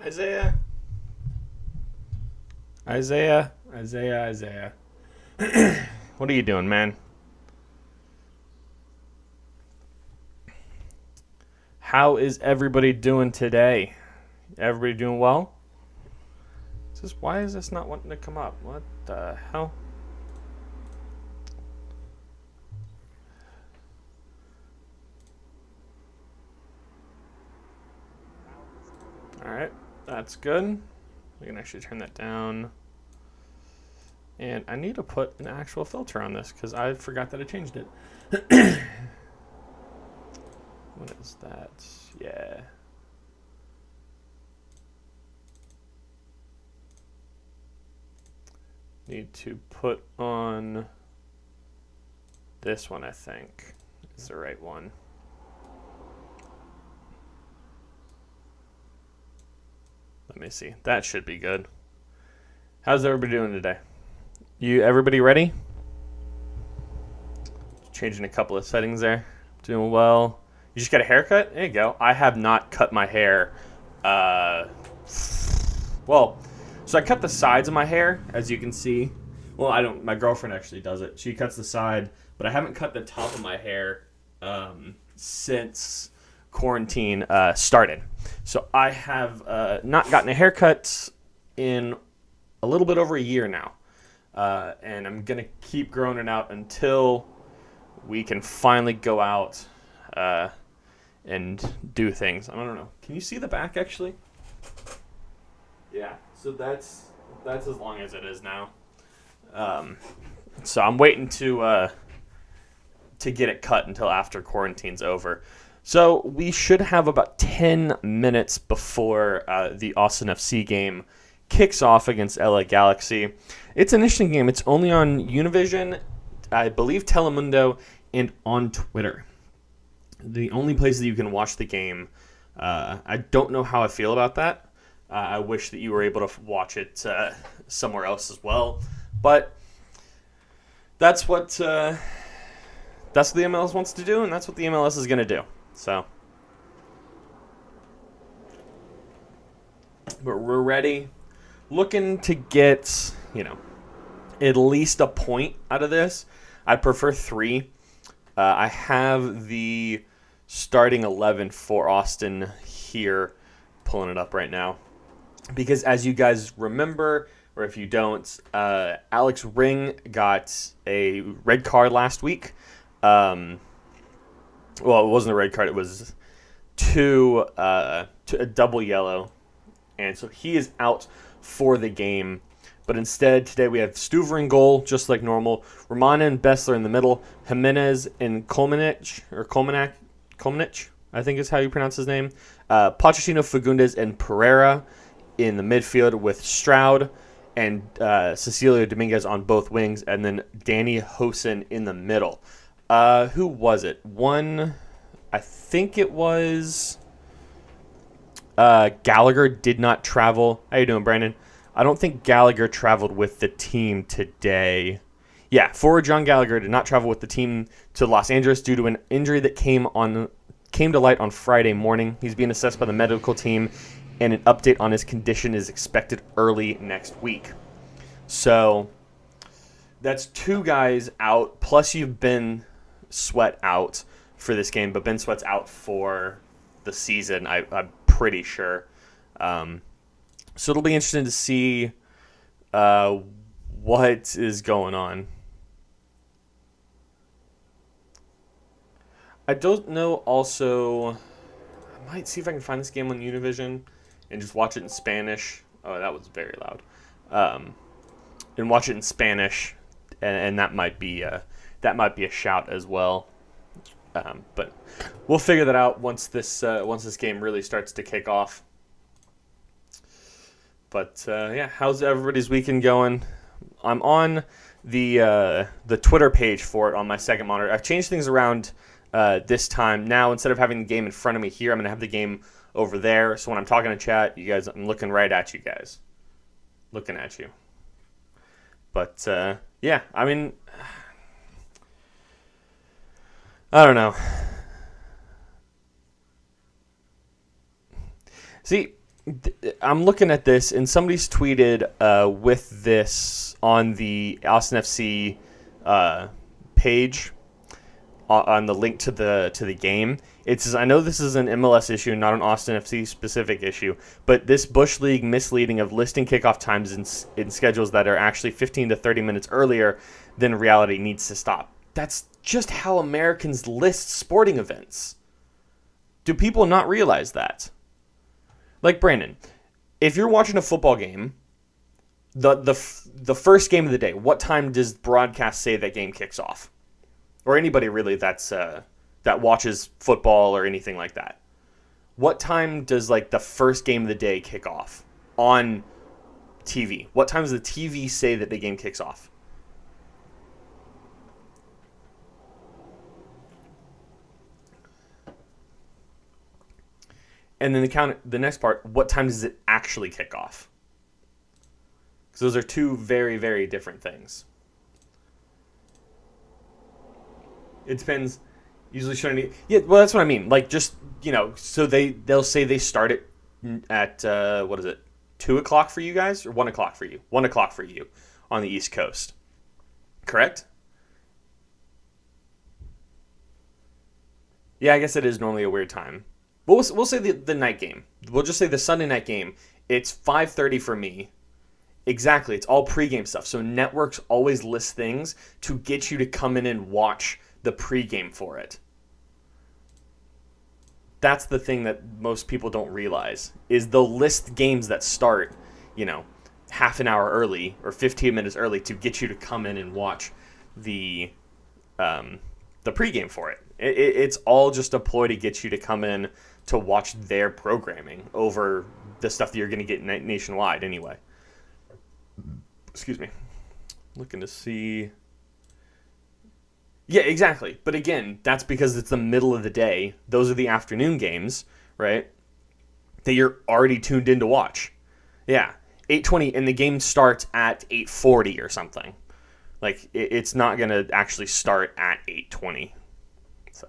Isaiah. Isaiah. Isaiah. Isaiah. What are you doing, man? How is everybody doing today? Everybody doing well? Why is this not wanting to come up? What the hell? Alright, that's good. We can actually turn that down. And I need to put an actual filter on this because I forgot that I changed it. What is that? Yeah. Need to put on this one, I think, is the right one. Let me see. That should be good. How's everybody doing today? Everybody ready? Changing a couple of settings there. Doing well. You just got a haircut? There you go. I have not cut my hair. Well, so I cut the sides of my hair, as you can see. Well, I don't. My girlfriend actually does it. She cuts the side, but I haven't cut the top of my hair since quarantine started. So I have not gotten a haircut in a little bit over a year now. And I'm going to keep growing it out until we can finally go out and do things. I don't know. Can you see the back, actually? Yeah, so that's as long as it is now. So I'm waiting to to get it cut until after quarantine's over. So we should have about 10 minutes before the Austin FC game kicks off against LA Galaxy. It's an interesting game. It's only on Univision, I believe Telemundo, and on Twitter. The only place that you can watch the game. I don't know how I feel about that. I wish that you were able to watch it somewhere else as well. But that's what the MLS wants to do, and that's what the MLS is going to do. So, but we're ready, looking to get, at least a point out of this. I'd prefer 3. I have the starting 11 for Austin here, pulling it up right now, because as you guys remember, or if you don't, Alex Ring got a red card last week. Well, it wasn't a red card. It was a double yellow. And so he is out for the game. But instead, today we have Stuver in goal, just like normal. Romana and Bessler in the middle. Jimenez and Kolmanich, I think is how you pronounce his name. Pochettino, Fagundes, and Pereira in the midfield with Stroud and Cecilio Dominguez on both wings. And then Danny Hosen in the middle. Who was it? I think it was Gallagher did not travel. How you doing, Brandon? I don't think Gallagher traveled with the team today. Yeah, forward John Gallagher did not travel with the team to Los Angeles due to an injury that came to light on Friday morning. He's being assessed by the medical team, and an update on his condition is expected early next week. So that's 2 guys out, plus you've been Sweat out for this game, but Ben Sweat's out for the season, I'm pretty sure. So it'll be interesting to see what is going on. I don't know also, I might see if I can find this game on Univision and just watch it in Spanish. Oh, that was very loud. And watch it in Spanish, and that might be a shout as well. But we'll figure that out once this game really starts to kick off. But how's everybody's weekend going? I'm on the Twitter page for it on my second monitor. I've changed things around this time. Now instead of having the game in front of me here, I'm gonna have the game over there. So when I'm talking to chat, you guys, I'm looking right at you guys, looking at you. But I mean, I don't know. See, I'm looking at this, and somebody's tweeted with this on the Austin FC page on the link to the game. It says, I know this is an MLS issue, not an Austin FC specific issue, but this Bush League misleading of listing kickoff times in schedules that are actually 15 to 30 minutes earlier than reality needs to stop. That's just how Americans list sporting events. Do people not realize that? Like, Brandon, if you're watching a football game, the first game of the day, what time does broadcast say that game kicks off? Or anybody really that watches football or anything like that. What time does like the first game of the day kick off on TV? What time does the TV say that the game kicks off? And then the next part, what time does it actually kick off? Because those are two very, very different things. It depends. Usually shouldn't. Yeah, well, that's what I mean. Like, just, so they'll say they start it at, 2 o'clock for you guys? Or 1 o'clock for you? 1 o'clock for you on the East Coast. Correct? Yeah, I guess it is normally a weird time. We'll say the night game. We'll just say the Sunday night game. It's 5:30 for me. Exactly. It's all pregame stuff. So networks always list things to get you to come in and watch the pregame for it. That's the thing that most people don't realize, is they'll list games that start, half an hour early or 15 minutes early to get you to come in and watch the the pregame for it. It's all just a ploy to get you to come in to watch their programming over the stuff that you're going to get nationwide anyway. Excuse me. Looking to see. Yeah, exactly. But again, that's because it's the middle of the day. Those are the afternoon games, right? That you're already tuned in to watch. Yeah, 8:20, and the game starts at 8:40 or something. Like, it's not going to actually start at 8:20. So,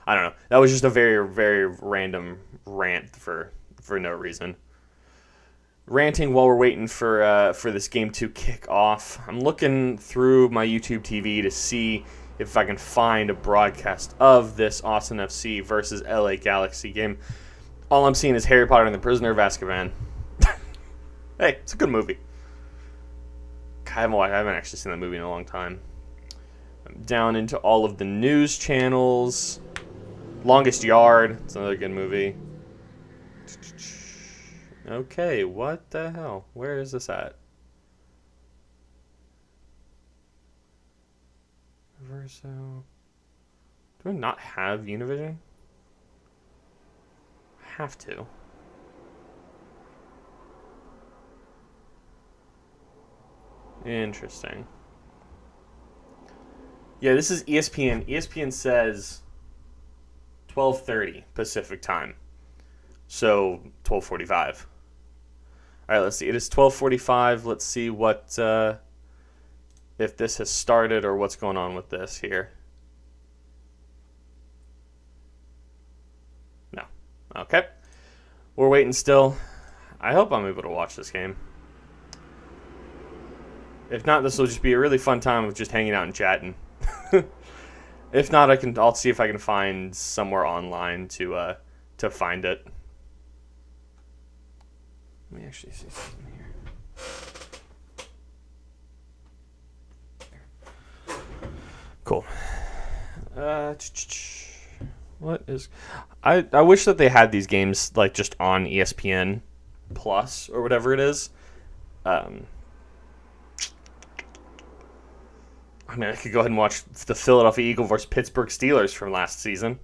I don't know. That was just a very, very random rant for no reason. Ranting while we're waiting for this game to kick off. I'm looking through my YouTube TV to see if I can find a broadcast of this Austin FC versus LA Galaxy game. All I'm seeing is Harry Potter and the Prisoner of Azkaban. Hey, it's a good movie. I haven't actually seen that movie in a long time. I'm down into all of the news channels. Longest Yard. It's another good movie. Okay, what the hell? Where is this at? Verso. Do I not have Univision? I have to. Interesting. Yeah, this is ESPN. ESPN says 12:30 Pacific time. So 12:45. All right, let's see. It is 12:45. Let's see what if this has started or what's going on with this here. No. Okay. We're waiting still. I hope I'm able to watch this game. If not, this will just be a really fun time of just hanging out and chatting. If not, I'll see if I can find somewhere online to find it. Let me actually see something here. Cool. What is? I wish that they had these games like just on ESPN Plus or whatever it is. I mean, I could go ahead and watch the Philadelphia Eagles versus Pittsburgh Steelers from last season.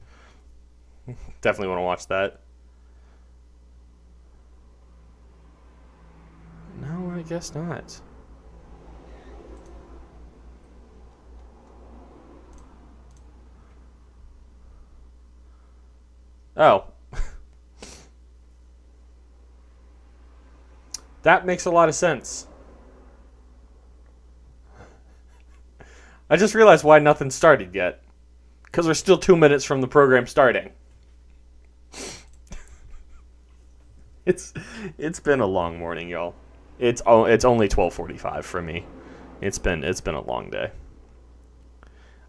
Definitely want to watch that. No, I guess not. Oh. That makes a lot of sense. I just realized why nothing started yet. Because we're still 2 minutes from the program starting. It's been a long morning, y'all. It's only 12:45 for me. It's been a long day.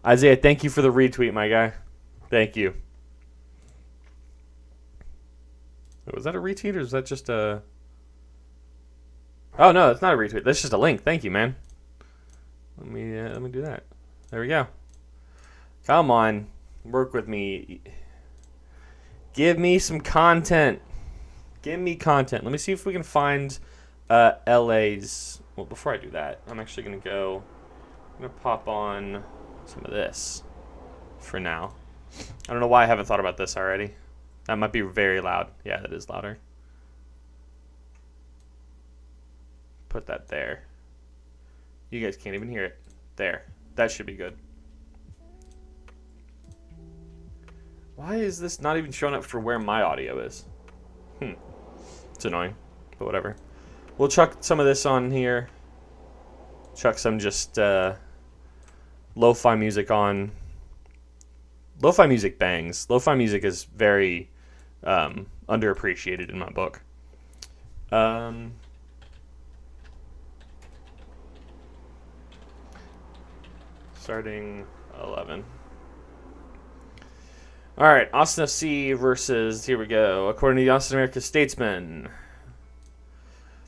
Isaiah, thank you for the retweet, my guy. Thank you. Was that a retweet or is that just a? Oh no, it's not a retweet. That's just a link. Thank you, man. Let me do that. There we go. Come on, work with me. Give me some content. Give me content. Let me see if we can find LA's. Well, before I do that, I'm actually gonna pop on some of this for now. I don't know why I haven't thought about this already. That might be very loud. Yeah, that is louder. Put that there. You guys can't even hear it. There. That should be good. Why is this not even showing up for where my audio is? It's annoying, but whatever. We'll chuck some of this on here. Chuck some just lo-fi music on. Lo-fi music bangs. Lo-fi music is very underappreciated in my book. Starting 11. All right, Austin FC versus, here we go, according to the Austin America Statesman,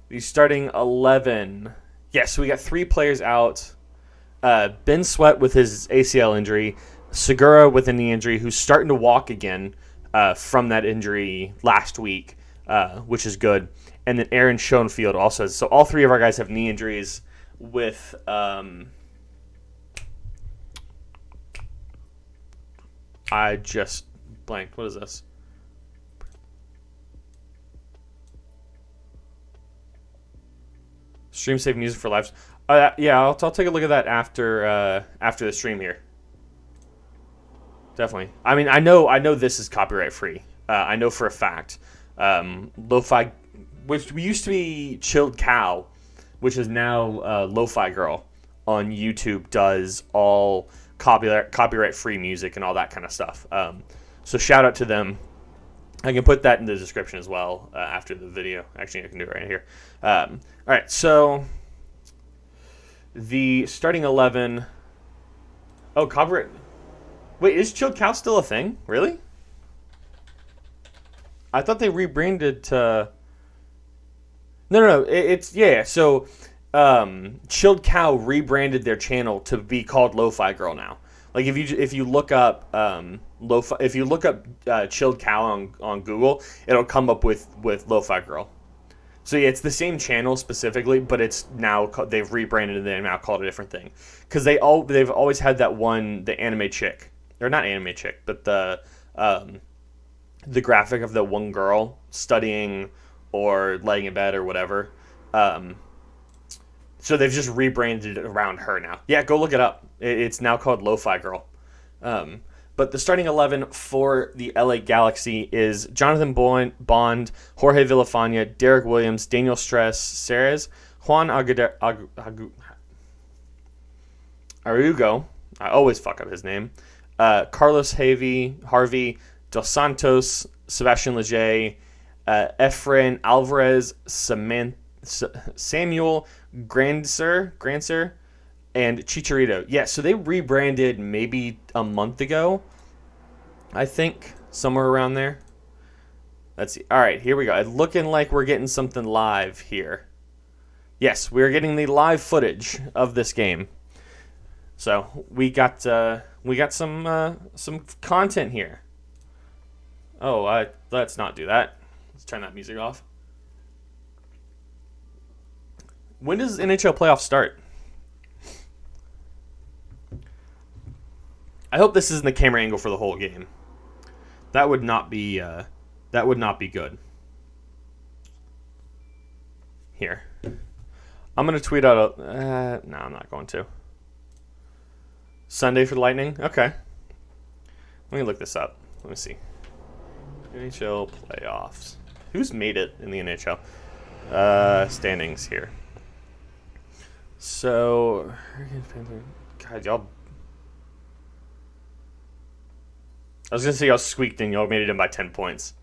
the starting 11. Yes, we got 3 players out. Ben Sweat with his ACL injury, Segura with a knee injury, who's starting to walk again from that injury last week, which is good. And then Aaron Schoenfield also has, so all 3 of our guys have knee injuries with I just blanked. What is this? Stream save music for lives. Yeah, I'll take a look at that after the stream here. Definitely. I mean, I know this is copyright free. I know for a fact. Lo-fi, which used to be Chilled Cow, which is now Lo-Fi Girl on YouTube, does all copyright free music and all that kind of stuff. So shout out to them. I can put that in the description as well after the video. Actually, I can do it right here. All right, so the starting 11. Oh, copyright. Wait, is Chilled Cow still a thing? Really? I thought they rebranded to. No. It's yeah. So, Chilled Cow rebranded their channel to be called Lo-Fi Girl now. Like if you look up Lo-Fi, if you look up Chilled Cow on Google, it'll come up with Lo-Fi Girl. So yeah, it's the same channel specifically, but it's now they've rebranded and they now called it a different thing. Because they've always had that one, the anime chick, or not anime chick, but the graphic of the one girl studying or laying in bed or whatever. So they've just rebranded it around her now. Yeah, go look it up. It's now called Lo-Fi Girl. But the starting 11 for the LA Galaxy is Jonathan Bond, Jorge Villafana, Derek Williams, Daniel Ceres, Juan Arugo. I always fuck up his name. Carlos Harvey, Dos Santos, Sebastian Leger, Efrain Alvarez, Samuel Granser, and Chicharito. Yeah, so they rebranded maybe a month ago, I think, somewhere around there. Let's see. All right, here we go. It's looking like we're getting something live here. Yes, we're getting the live footage of this game. So we got some content here. Oh, let's not do that. Let's turn that music off. When does NHL playoffs start? I hope this isn't the camera angle for the whole game. That would not be good. Here, I'm gonna tweet out a. No, I'm not going to. Sunday for the Lightning. Okay. Let me look this up. Let me see. NHL playoffs. Who's made it in the NHL? Standings here. So, God, y'all. I was gonna say y'all squeaked and y'all made it in by 10 points.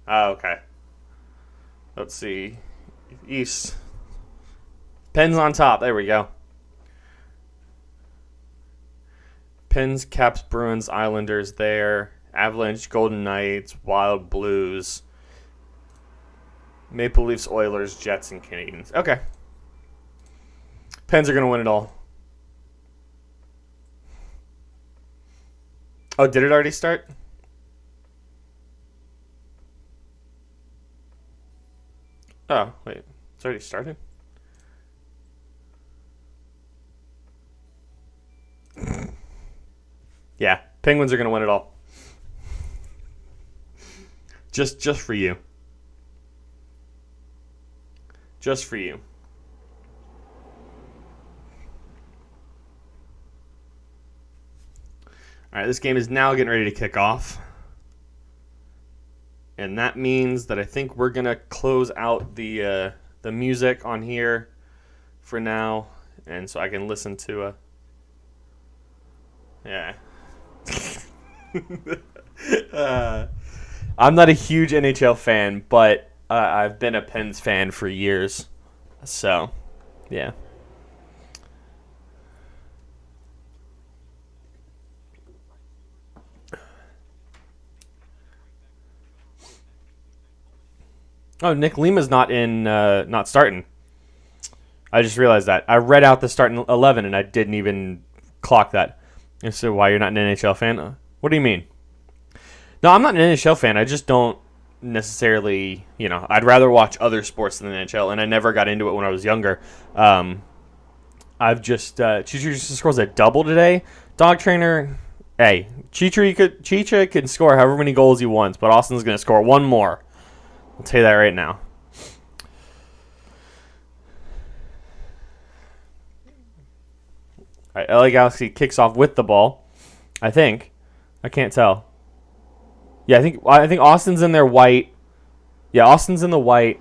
Oh, okay. Let's see. East. Pens on top. There we go. Pens, Caps, Bruins, Islanders there. Avalanche, Golden Knights, Wild, Blues. Maple Leafs, Oilers, Jets, and Canadiens. Okay. Pens are going to win it all. Oh, did it already start? Oh, wait. It's already started? Yeah, Penguins are going to win it all. Just for you. Just for you. All right, this game is now getting ready to kick off. And that means that I think we're going to close out the music on here for now. And so I can listen to yeah. I'm not a huge NHL fan, but I've been a Pens fan for years. So, yeah. Oh, Nick Lima's not starting. I just realized that. I read out the starting 11 and I didn't even clock that. And so why you're not an NHL fan? What do you mean? No, I'm not an NHL fan. I just don't necessarily, I'd rather watch other sports than the NHL, and I never got into it when I was younger. I I've just Chicha just scores a double today. Dog trainer, hey, Chicha can score however many goals he wants, but Austin's gonna score one more. I'll tell you that right now. All right, LA Galaxy kicks off with the ball. I think. I can't tell. Yeah, I think Austin's in their white. Yeah, Austin's in the white.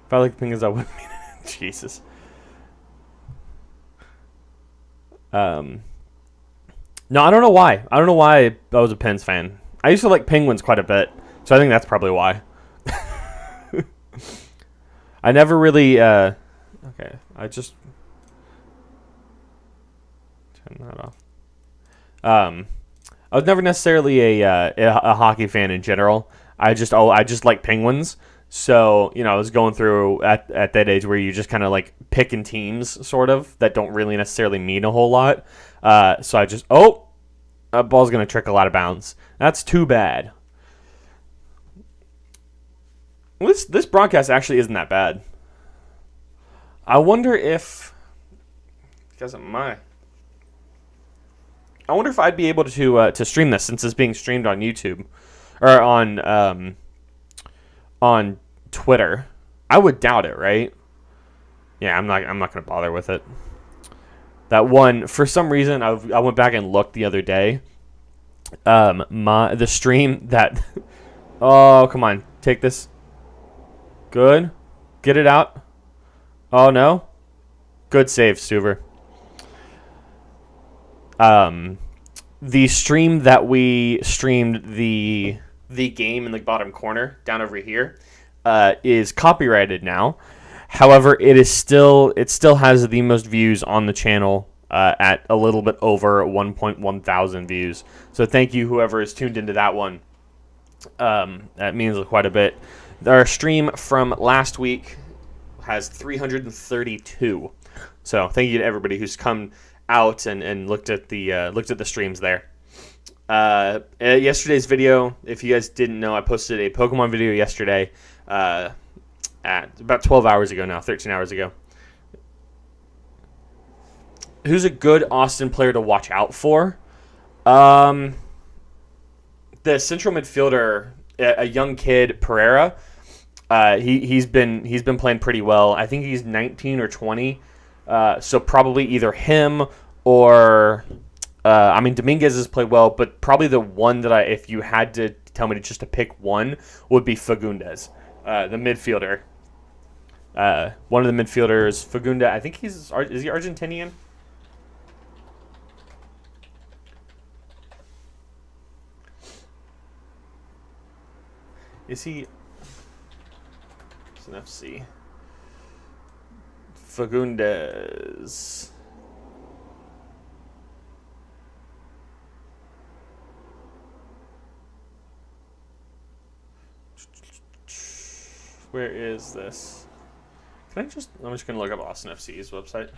If I like the Penguins, I wouldn't mean it. Jesus. No, I don't know why. I don't know why I was a Pens fan. I used to like Penguins quite a bit, so I think that's probably why. I never really. Okay, I just turn that off. I was never necessarily a hockey fan in general. I just like Penguins. So, I was going through at that age where you just kind of like picking teams sort of that don't really necessarily mean a whole lot. So I just, that ball's going to trickle a lot of bounds. That's too bad. This broadcast actually isn't that bad. I wonder if, because of I wonder if I'd be able to stream this since it's being streamed on YouTube or on Twitter. I would doubt it, right? Yeah, I'm not going to bother with it. That one, for some reason, I went back and looked the other day. The stream that oh, come on. Take this. Good. Get it out. Oh no. Good save, Stuver. The stream that we streamed the game in the bottom corner down over here is copyrighted now. However, it still has the most views on the channel at a little bit over 1.1 thousand views. So thank you whoever is tuned into that one. That means quite a bit. Our stream from last week has 332. So thank you to everybody who's come out and looked at the streams there. Yesterday's video, if you guys didn't know, I posted a Pokemon video yesterday at about 12 hours ago now, 13 hours ago. Who's a good Austin player to watch out for? The central midfielder, a young kid, Pereira. He's been playing pretty well. I think he's 19 or 20. So probably either him or Dominguez has played well, but probably the one that if you had to tell me to pick one, would be Fagundes, the midfielder. One of the midfielders, Fagundes. I think is he Argentinian? Is he? It's an FC. Fagundes. Where is this? I'm just going to look up Austin FC's website.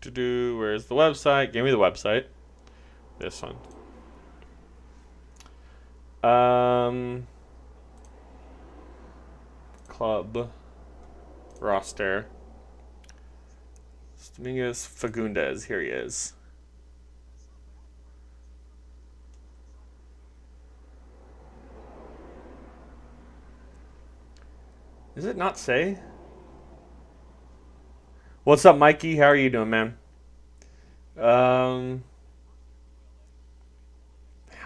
Where's the website? Give me the website. This one. Club roster. Dominguez Fagundes. Here he is. Does it not say? What's up, Mikey? How are you doing, man? How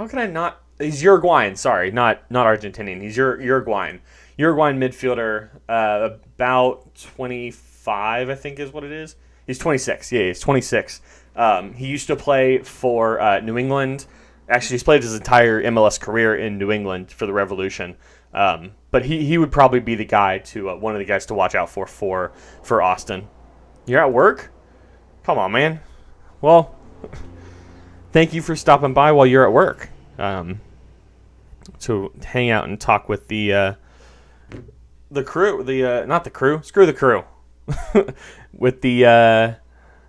can I not? He's Uruguayan. Sorry, not Argentinian. He's Uruguayan. Uruguayan midfielder, about 25, I think is what it is. He's 26. Yeah, he's 26. He used to play for New England. Actually, he's played his entire MLS career in New England for the Revolution. But he would probably be the guy one of the guys to watch out for Austin. You're at work? Come on, man. Well, thank you for stopping by while you're at work. To hang out and talk with the crew. Not the crew. Screw the crew. With the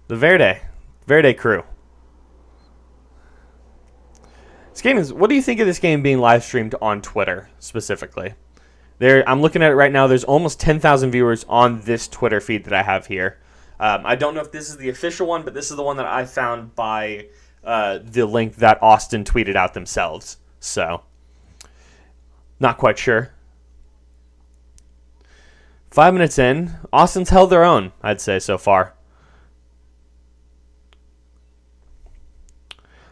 Verde crew. What do you think of this game being live streamed on Twitter specifically? I'm looking at it right now. There's almost 10,000 viewers on this Twitter feed that I have here. I don't know if this is the official one, but this is the one that I found by the link that Austin tweeted out themselves. So, not quite sure. 5 minutes in, Austin's held their own, I'd say, so far.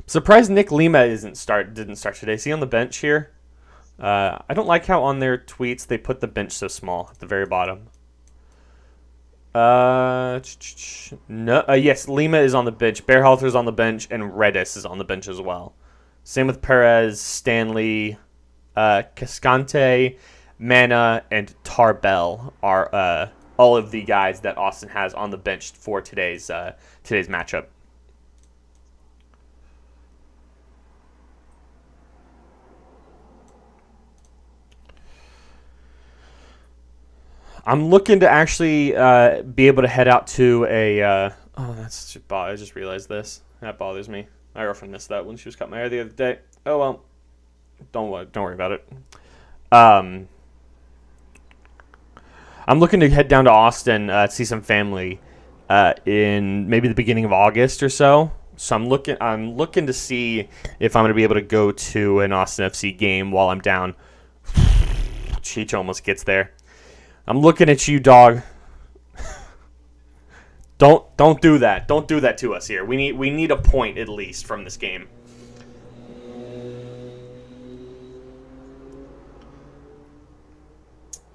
Surprised Nick Lima didn't start today. Is he on the bench here? I don't like how on their tweets they put the bench so small at the very bottom. No, yes, Lima is on the bench. Berhalter's on the bench, and Redis is on the bench as well. Same with Perez, Stanley, Cascante, Mana, and Tarbell are all of the guys that Austin has on the bench for today's matchup. I'm looking to actually be able to head out to a. I just realized this. That bothers me. My girlfriend missed that when she was cutting my hair the other day. Oh well, don't worry about it. I'm looking to head down to Austin to see some family in maybe the beginning of August or so. So I'm looking to see if I'm going to be able to go to an Austin FC game while I'm down. Cheech almost gets there. I'm looking at you, dog. Don't do that. Don't do that to us here. We need a point at least from this game.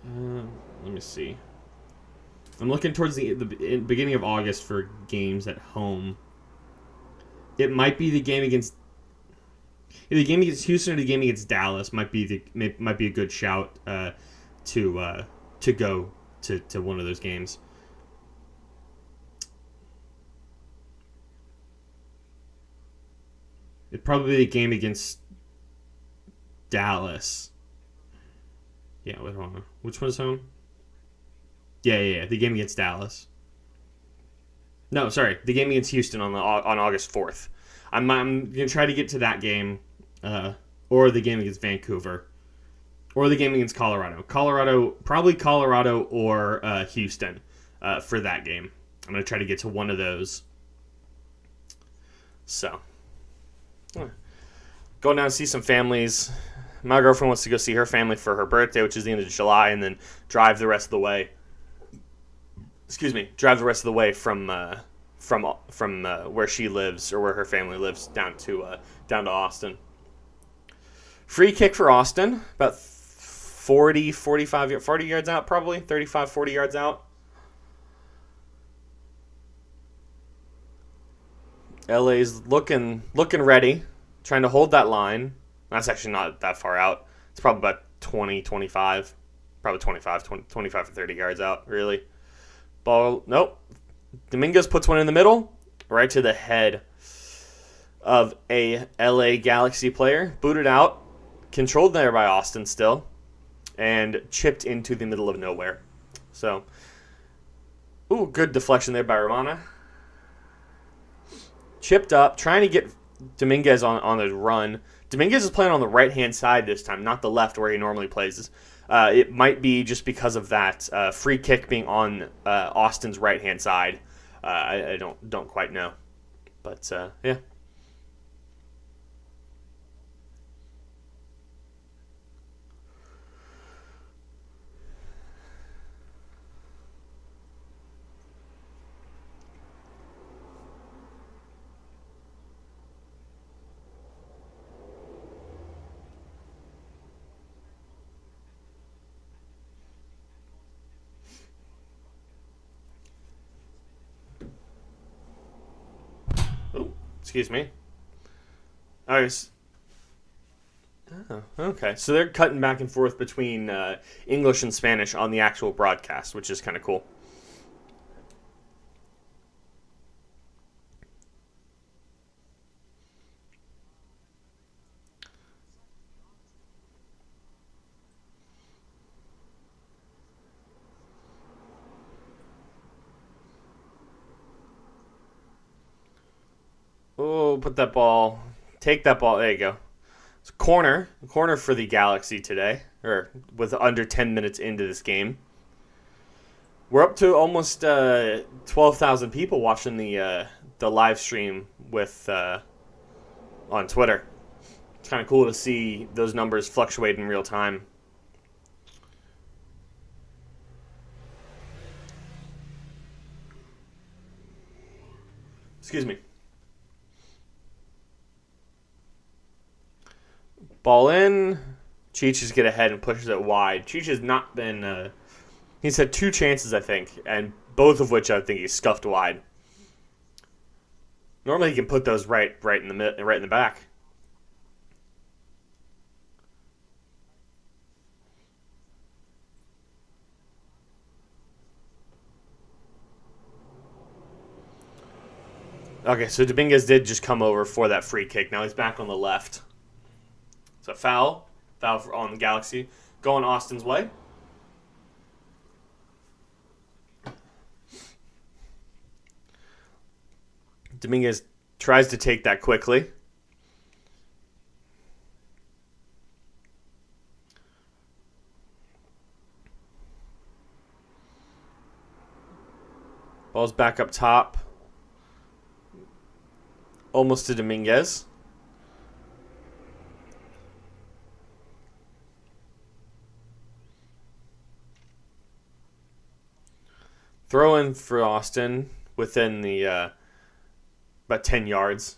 Let me see. I'm looking towards the beginning of August for games at home. It might be the game against either the game against Houston or the game against Dallas. Might be a good shout to go to one of those games. It'd probably be a game against Dallas. Yeah, wait, hold on. Which one's home? Yeah. The game against Dallas. No, sorry. The game against Houston on August 4th. I'm going to try to get to that game, or the game against Vancouver. Or the game against Colorado. Probably Colorado or Houston for that game. I'm going to try to get to one of those. So, going down to see some families. My girlfriend wants to go see her family for her birthday, which is the end of July, and then drive the rest of the way. Drive the rest of the way from where she lives or where her family lives down to Austin. Free kick for Austin, about 40 yards out, probably 35, 40 yards out. LA's looking ready, trying to hold that line. That's actually not that far out. It's probably about 20, 25, probably 25 to 30 yards out, really. Ball, nope. Dominguez puts one in the middle, right to the head of a LA Galaxy player. Booted out, controlled there by Austin still, and chipped into the middle of nowhere. So, good deflection there by Romana. Chipped up, trying to get Dominguez on his run. Dominguez is playing on the right-hand side this time, not the left where he normally plays. It might be just because of that free kick being on Austin's right-hand side. I don't quite know. But, yeah. Excuse me. Oh, okay. So they're cutting back and forth between English and Spanish on the actual broadcast, which is kind of cool. Oh, take that ball. There you go. Corner for the Galaxy today, or with under 10 minutes into this game. We're up to almost 12,000 people watching the live stream with on Twitter. It's kind of cool to see those numbers fluctuate in real time. Excuse me. Ball in. Cheech get ahead and pushes it wide. Cheech has not been... he's had 2 chances, I think, and both of which I think he's scuffed wide. Normally he can put those right in the back. Okay, so Dominguez did just come over for that free kick. Now he's back on the left. So foul on the Galaxy. Going Austin's way. Dominguez tries to take that quickly. Ball's back up top. Almost to Dominguez. Throw in for Austin within the about 10 yards.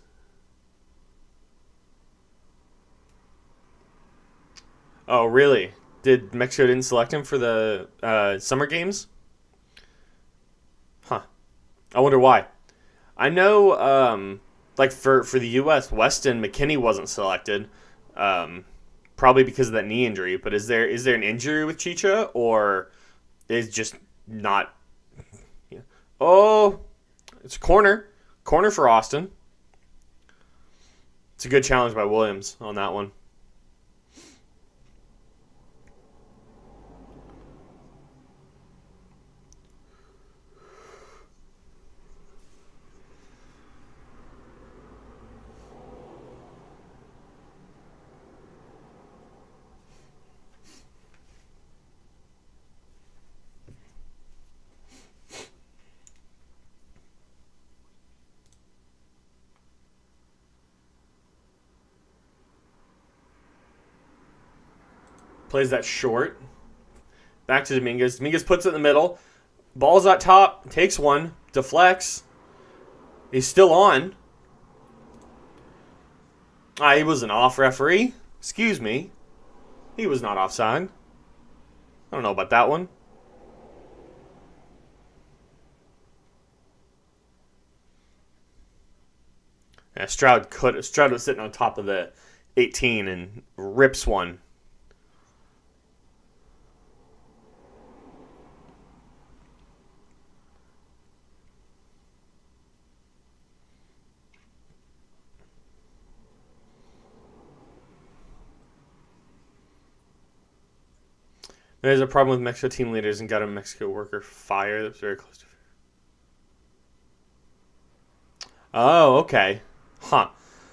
Oh, really? Did Mexico didn't select him for the summer games? Huh. I wonder why. I know, like for the U.S., Weston McKennie wasn't selected, probably because of that knee injury. But is there an injury with Chicha, or is just not? Yeah. Oh, it's a corner for Austin. It's a good challenge by Williams on that one. Plays that short. Back to Dominguez. Dominguez puts it in the middle. Ball's at top. Takes one. Deflects. He's still on. He was an off, referee. Excuse me. He was not offside. I don't know about that one. Yeah, Stroud was sitting on top of the 18 and rips one. There's a problem with Mexico team leaders and got a Mexico worker fired. That's very close to. Oh, okay, huh?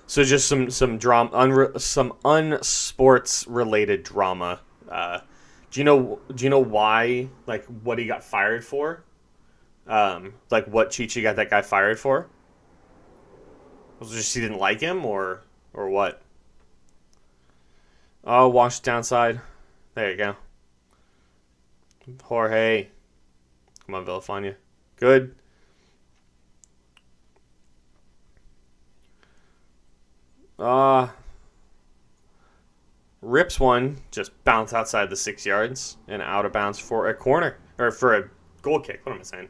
So just some drama, some unsports related drama. Do you know why? Like what he got fired for? Like what Chichi got that guy fired for? Was it just he didn't like him, or what? Oh, washed downside. There you go. Jorge. Come on, Villafania. Good. Rips one. Just bounce outside the 6 yards and out of bounds for a corner. Or for a goal kick. What am I saying?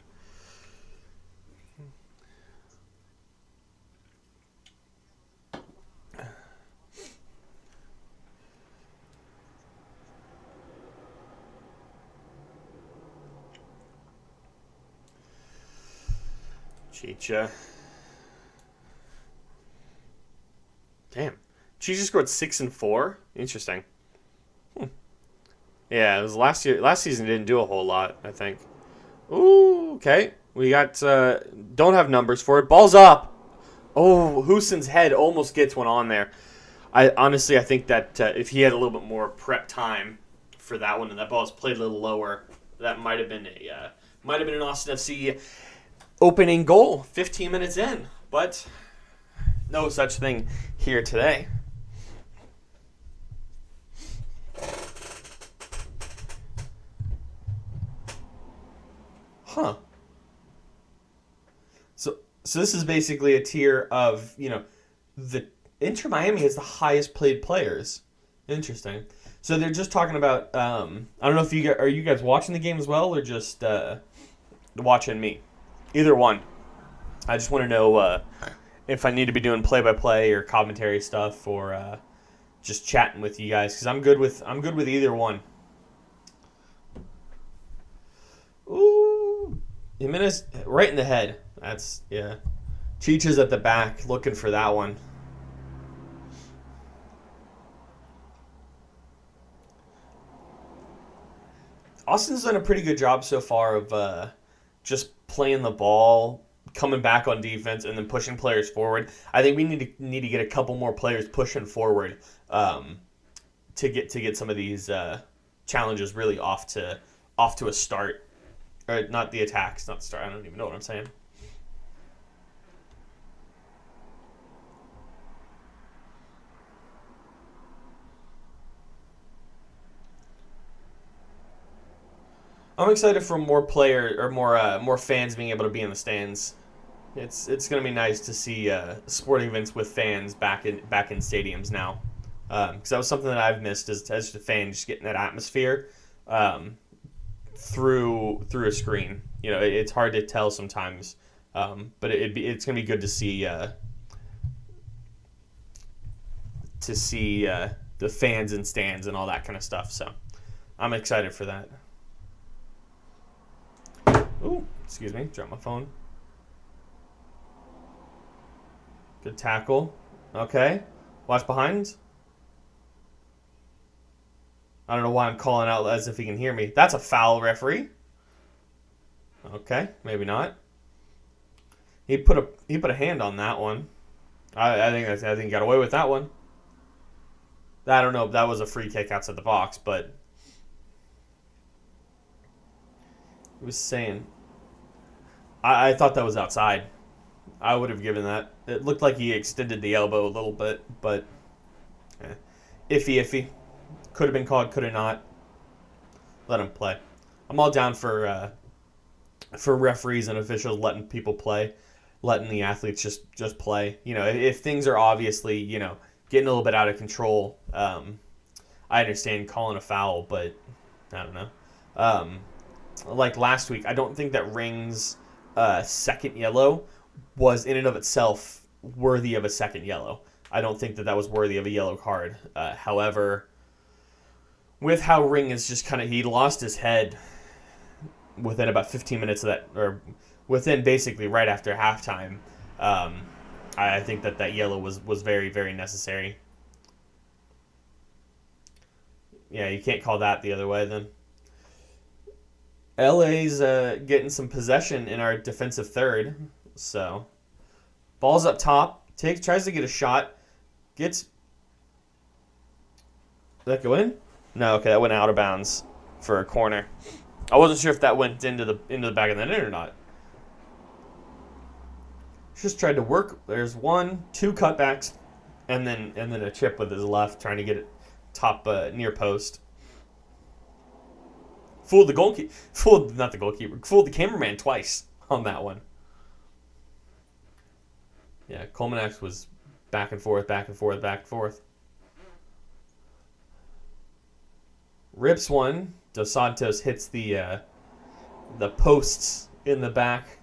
Chicha. Damn. Chicha scored 6 and 4? Interesting. Yeah, it was last season didn't do a whole lot, I think. Ooh, okay. We got don't have numbers for it. Ball's up. Oh, Houston's head almost gets one on there. I think that if he had a little bit more prep time for that one, and that ball was played a little lower, that might have been an Austin FC opening goal 15 minutes in. But no such thing here today. Huh. So this is basically a tier of, the Inter Miami has the highest played players. Interesting. So they're just talking about, I don't know if are you guys watching the game as well or just watching me? Either one. I just want to know if I need to be doing play-by-play or commentary stuff or just chatting with you guys because I'm good with either one. Ooh, Jimenez right in the head. That's Cheech is at the back looking for that one. Austin's done a pretty good job so far of just playing the ball, coming back on defense, and then pushing players forward. I think we need to get a couple more players pushing forward to get some of these challenges really off to a start, or not the attacks, not the start. I don't even know what I'm saying. I'm excited for more more fans being able to be in the stands. It's going to be nice to see sporting events with fans back in stadiums now, because that was something that I've missed as a fan, just getting that atmosphere through a screen. It's hard to tell sometimes, but it's going to be good to see the fans and stands and all that kind of stuff. So I'm excited for that. Ooh, excuse me, dropped my phone. Good tackle. Okay. Watch behind. I don't know why I'm calling out as if he can hear me. That's a foul, referee. Okay, maybe not. He put a hand on that one. I think he got away with that one. I don't know if that was a free kick outside the box, but he was saying. I thought that was outside. I would have given that. It looked like he extended the elbow a little bit, but iffy. Could have been called, could have not. Let him play. I'm all down for referees and officials letting people play, letting the athletes just play. If things are obviously getting a little bit out of control, I understand calling a foul, but I don't know. Like last week, I don't think that Ring's second yellow was in and of itself worthy of a second yellow. I don't think that was worthy of a yellow card. However, with how Ring is just he lost his head within about 15 minutes of that, or within basically right after halftime, I think that yellow was very, very necessary. Yeah, you can't call that the other way then. LA's getting some possession in our defensive third. So, ball's up top. Tries to get a shot. Did that go in? No, okay, that went out of bounds for a corner. I wasn't sure if that went into the back of the net or not. Just tried to work. There's 1, 2 cutbacks, and then a chip with his left, trying to get it top near post. Fooled the goalkeeper. Fooled the cameraman twice on that one. Yeah, Colmenax was back and forth. Rips one. Dos Santos hits the posts in the back.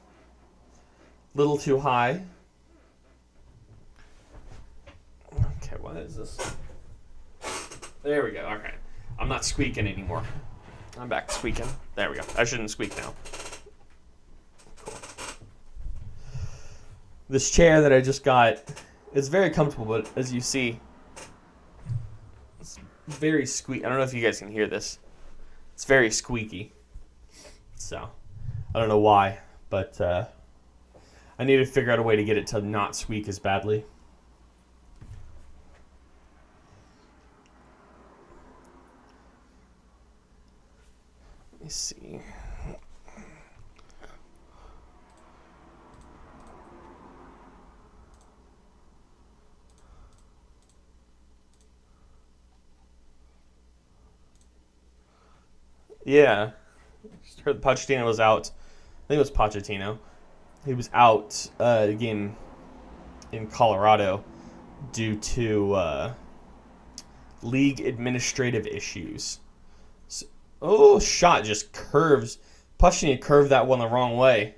Little too high. Okay, what is this? There we go. Okay. I'm not squeaking anymore. I'm back to squeaking. There we go. I shouldn't squeak now. Cool. This chair that I just got is very comfortable, but as you see, it's very squeaky. I don't know if you guys can hear this. It's very squeaky. So, I don't know why, but I need to figure out a way to get it to not squeak as badly. see. Yeah. Heard Pochettino was out. I think it was Pochettino. He was out game in Colorado due to league administrative issues. So, shot just curves. Pochettino curved that one the wrong way.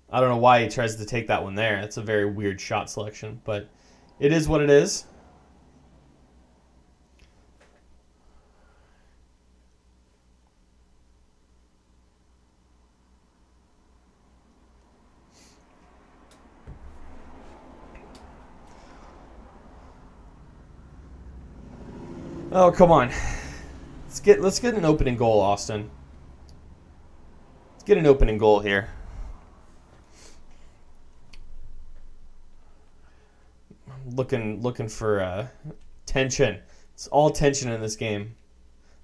I don't know why he tries to take that one there. That's a very weird shot selection, but it is what it is. Oh, come on. Let's get an opening goal, Austin. Let's get an opening goal here. Looking for tension. It's all tension in this game.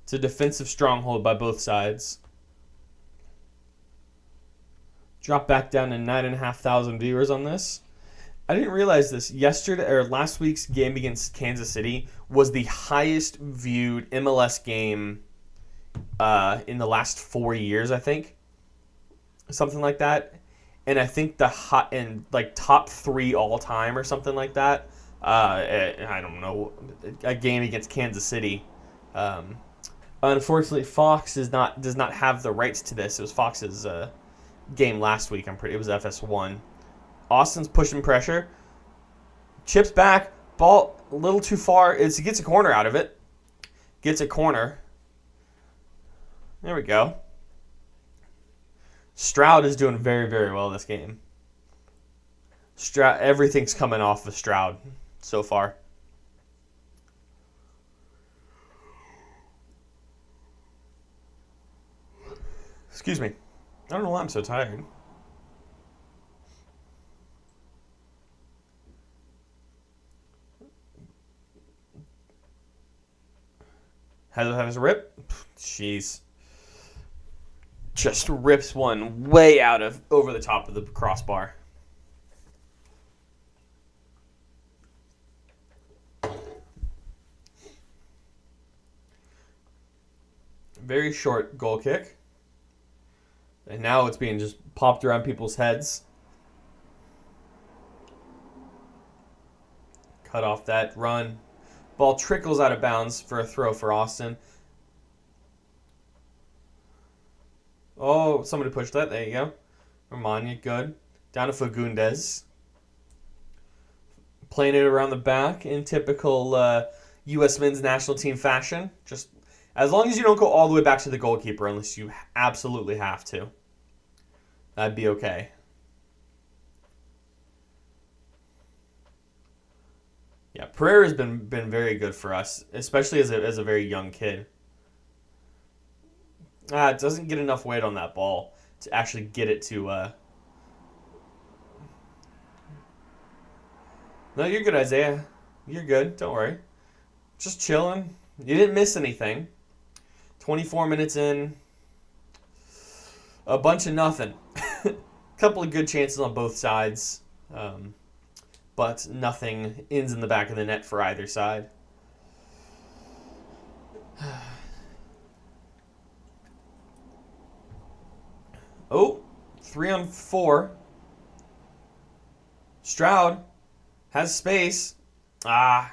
It's a defensive stronghold by both sides. Drop back down to 9,500 viewers on this. I didn't realize this. Yesterday or last week's game against Kansas City was the highest viewed MLS game in the last 4 years, I think. Something like that. And I think top 3 all time or something like that. I don't know, a game against Kansas City. Unfortunately, Fox does not have the rights to this. It was Fox's game last week. It was FS1. Austin's pushing pressure. Chips back. Ball a little too far. He gets a corner out of it. Gets a corner. There we go. Stroud is doing very, very well this game. Everything's coming off of Stroud so far. Excuse me. I don't know why I'm so tired. Has a rip? Jeez. Just rips one way over the top of the crossbar. Very short goal kick. And now it's being just popped around people's heads. Cut off that run. Ball trickles out of bounds for a throw for Austin. Oh, somebody pushed that. There you go. Romagna, good. Down to Fagundes. Playing it around the back in typical U.S. men's national team fashion. Just as long as you don't go all the way back to the goalkeeper unless you absolutely have to. That'd be okay. Yeah, Pereira's been very good for us, especially as a very young kid. It doesn't get enough weight on that ball to actually get it to... No, you're good, Isaiah. You're good. Don't worry. Just chilling. You didn't miss anything. 24 minutes in. A bunch of nothing. Couple of good chances on both sides. But nothing ends in the back of the net for either side. Oh, 3-on-4. Stroud has space. Yeah.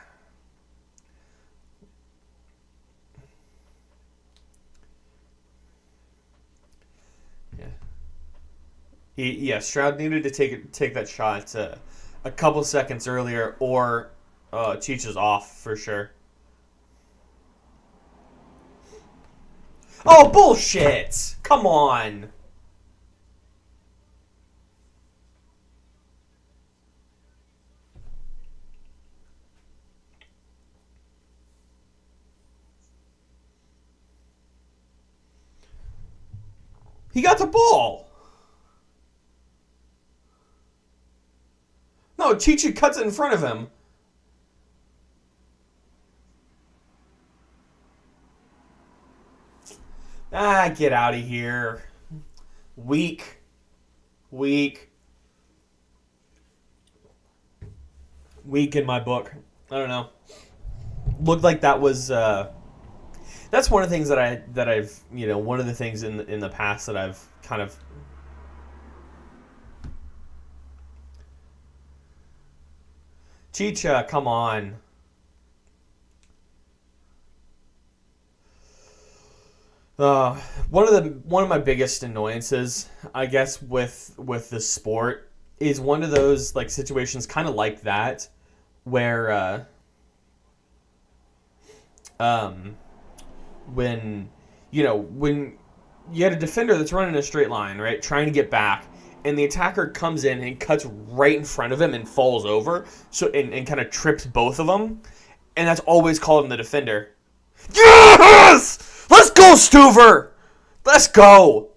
Stroud needed to take that shot a couple seconds earlier, or Cheech is off for sure. Oh, bullshit! Come on! He got the ball! No, Chicha cuts it in front of him. Get out of here. Weak. Weak in my book. I don't know. Looked like that was. That's one of the things I've one of the things in the past that I've kind of. Chicha, come on. One of my biggest annoyances, I guess, with the sport is one of those like situations kind of like that where when when you had a defender that's running a straight line, right, trying to get back, and the attacker comes in and cuts right in front of him and falls over, so and kind of trips both of them, and that's always called on the defender. Yes! Let's go, Stuver! Let's go!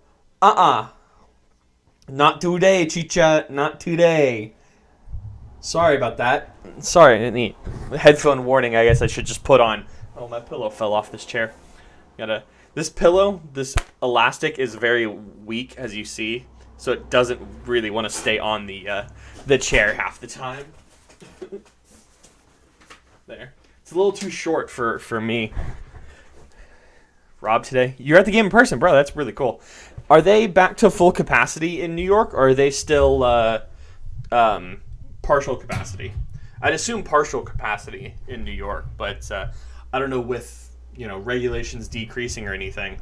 Not today, Chicha. Not today. Sorry about that. Sorry, I didn't eat. Headphone warning, I guess I should just put on. Oh, my pillow fell off this chair. This pillow, this elastic is very weak, as you see, so it doesn't really want to stay on the chair half the time. There. It's a little too short for me. Rob, today you're at the game in person, bro. That's really cool. Are they back to full capacity in New York, or are they still partial capacity? I'd assume partial capacity in New York, but I don't know with regulations decreasing or anything.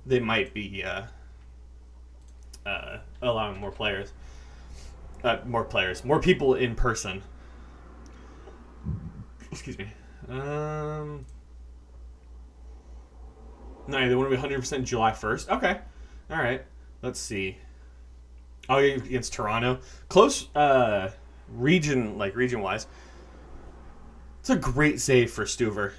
They might be allowing more people in person. Excuse me. No, they want to be 100% July 1st. Okay. All right. Let's see. Oh, against Toronto. Close region-wise. It's a great save for Stuver.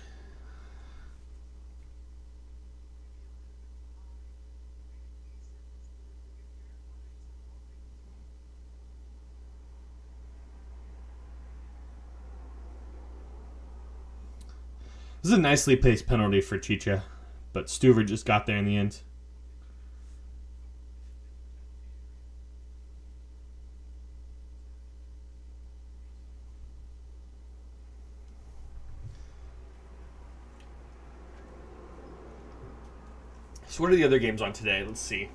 This is a nicely placed penalty for Chicha, but Stuver just got there in the end. So what are the other games on today? Let's see.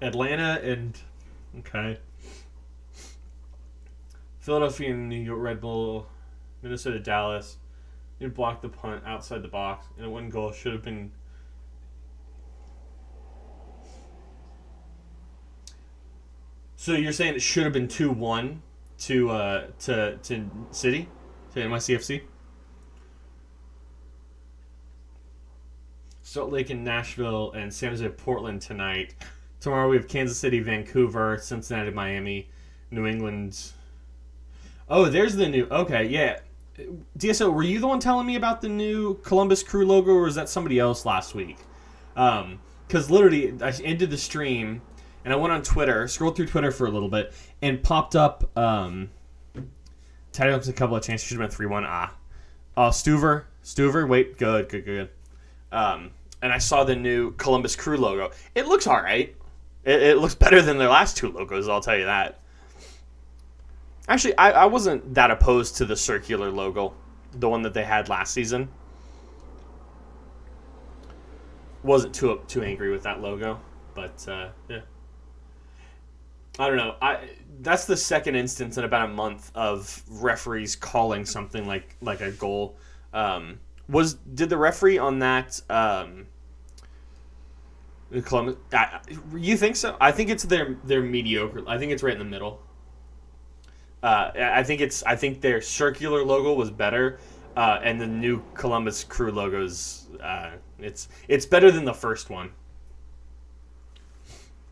Atlanta and... Okay. Philadelphia and New York Red Bull. Minnesota, Dallas. You blocked the punt outside the box, and a one goal should have been. So you're saying it should have been 2-1 to City, to NYCFC. Salt Lake and Nashville and San Jose, Portland tonight. Tomorrow we have Kansas City, Vancouver, Cincinnati, Miami, New England. Oh, there's the new. Okay, yeah. DSO, were you the one telling me about the new Columbus Crew logo, or was that somebody else last week? Because literally, I ended the stream, and I went on Twitter, scrolled through Twitter for a little bit, and popped up, tied up a couple of chances. Should have been 3-1. Stuver, wait, good. And I saw the new Columbus Crew logo. It looks all right. It looks better than their last two logos, I'll tell you that. Actually, I wasn't that opposed to the circular logo, the one that they had last season. Wasn't too angry with that logo, but yeah. I don't know. That's the second instance in about a month of referees calling something like a goal. Did the referee on that Columbus? You think so? I think it's their mediocre. I think it's right in the middle. I think their circular logo was better, and the new Columbus Crew logo's it's better than the first one.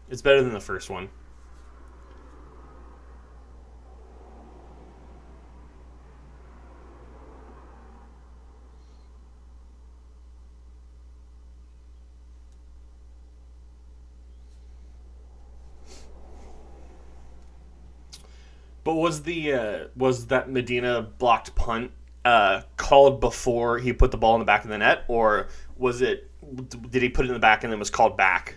It's better than the first one. But was that Medina blocked punt called before he put the ball in the back of the net, or was it? Did he put it in the back and then was called back?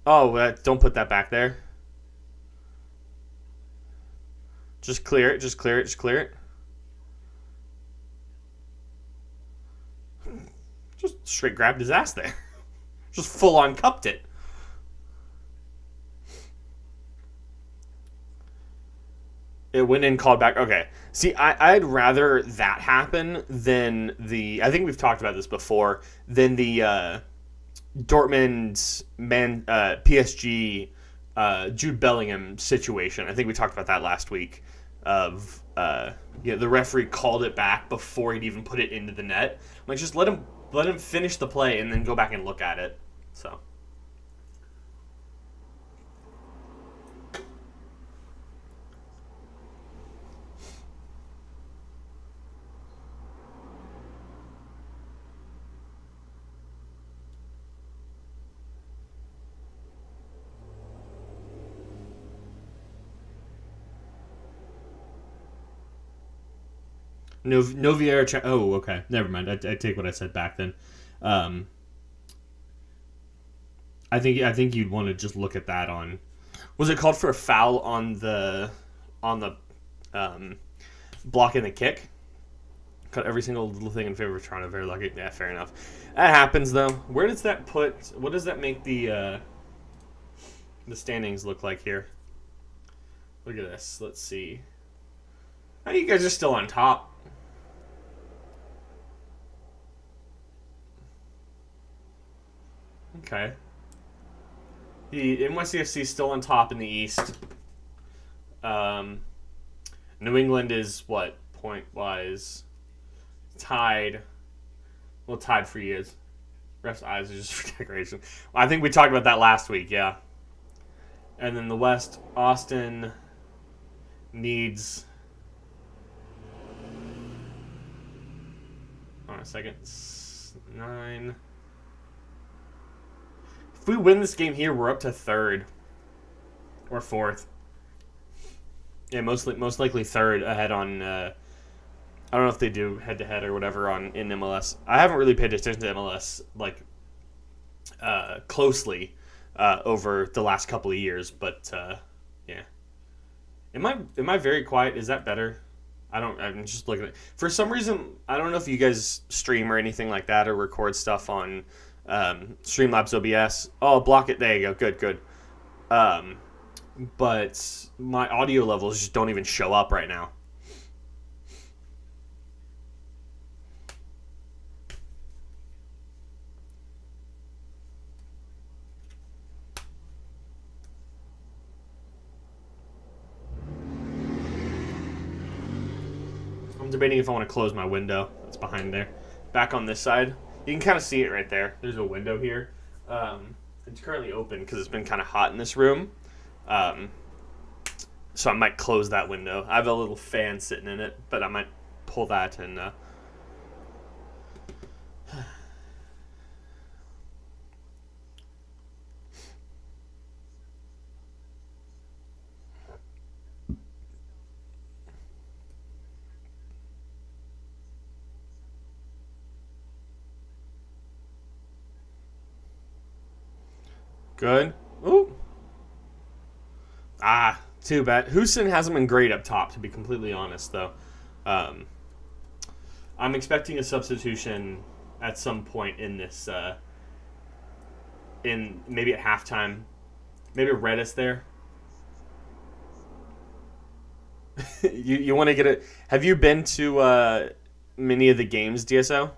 Oh, don't put that back there. Just clear it. Just clear it. Just clear it. Just straight grabbed his ass there. Just full on cupped it. It went in, called back. Okay. See, I'd rather that happen than I think we've talked about this before, than the Dortmund PSG Jude Bellingham situation. I think we talked about that last week. The referee called it back before he'd even put it into the net. Like, just let him finish the play and then go back and look at it. So. No Vieira. Oh, okay. Never mind. I take what I said back then. Um, I think you'd want to just look at that on. Was it called for a foul on the um, blocking the kick? Cut every single little thing in favor of Toronto. Very lucky. Yeah, fair enough. That happens though. Where does that put? What does that make the standings look like here? Look at this. Let's see. Oh, you guys are still on top. Okay. The NYCFC is still on top in the East. New England is what, point wise? Tied. Well, tied for years. Ref's eyes are just for decoration. Well, I think we talked about that last week, yeah. And then the West, Austin needs. Hold on a second. 9. If we win this game here, we're up to 3rd or 4th. Yeah, most likely 3rd ahead on. I don't know if they do head to head or whatever in MLS. I haven't really paid attention to MLS closely over the last couple of years, but yeah. Am I very quiet? Is that better? I'm just looking at. For some reason, I don't know if you guys stream or anything like that or record stuff on Streamlabs OBS. Oh, block it. There you go. Good. But my audio levels just don't even show up right now. I'm debating if I want to close my window. That's behind there. Back on this side. You can kind of see it right there. There's a window here. It's currently open because it's been kind of hot in this room. So I might close that window. I have a little fan sitting in it, but I might pull that and... Good. Ooh. Too bad. Houston hasn't been great up top, to be completely honest, though. I'm expecting a substitution at some point in this, in maybe at halftime. Maybe Redis there. You want to get it? Have you been to many of the games, DSO?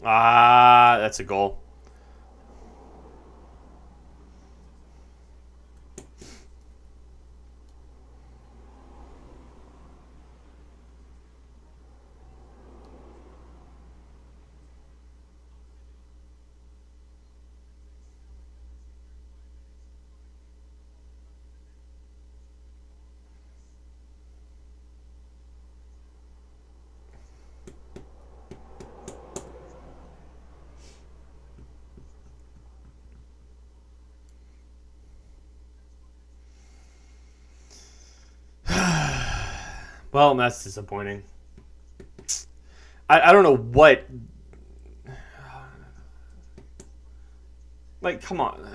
That's a goal. Well, that's disappointing. I don't know what. Like, come on.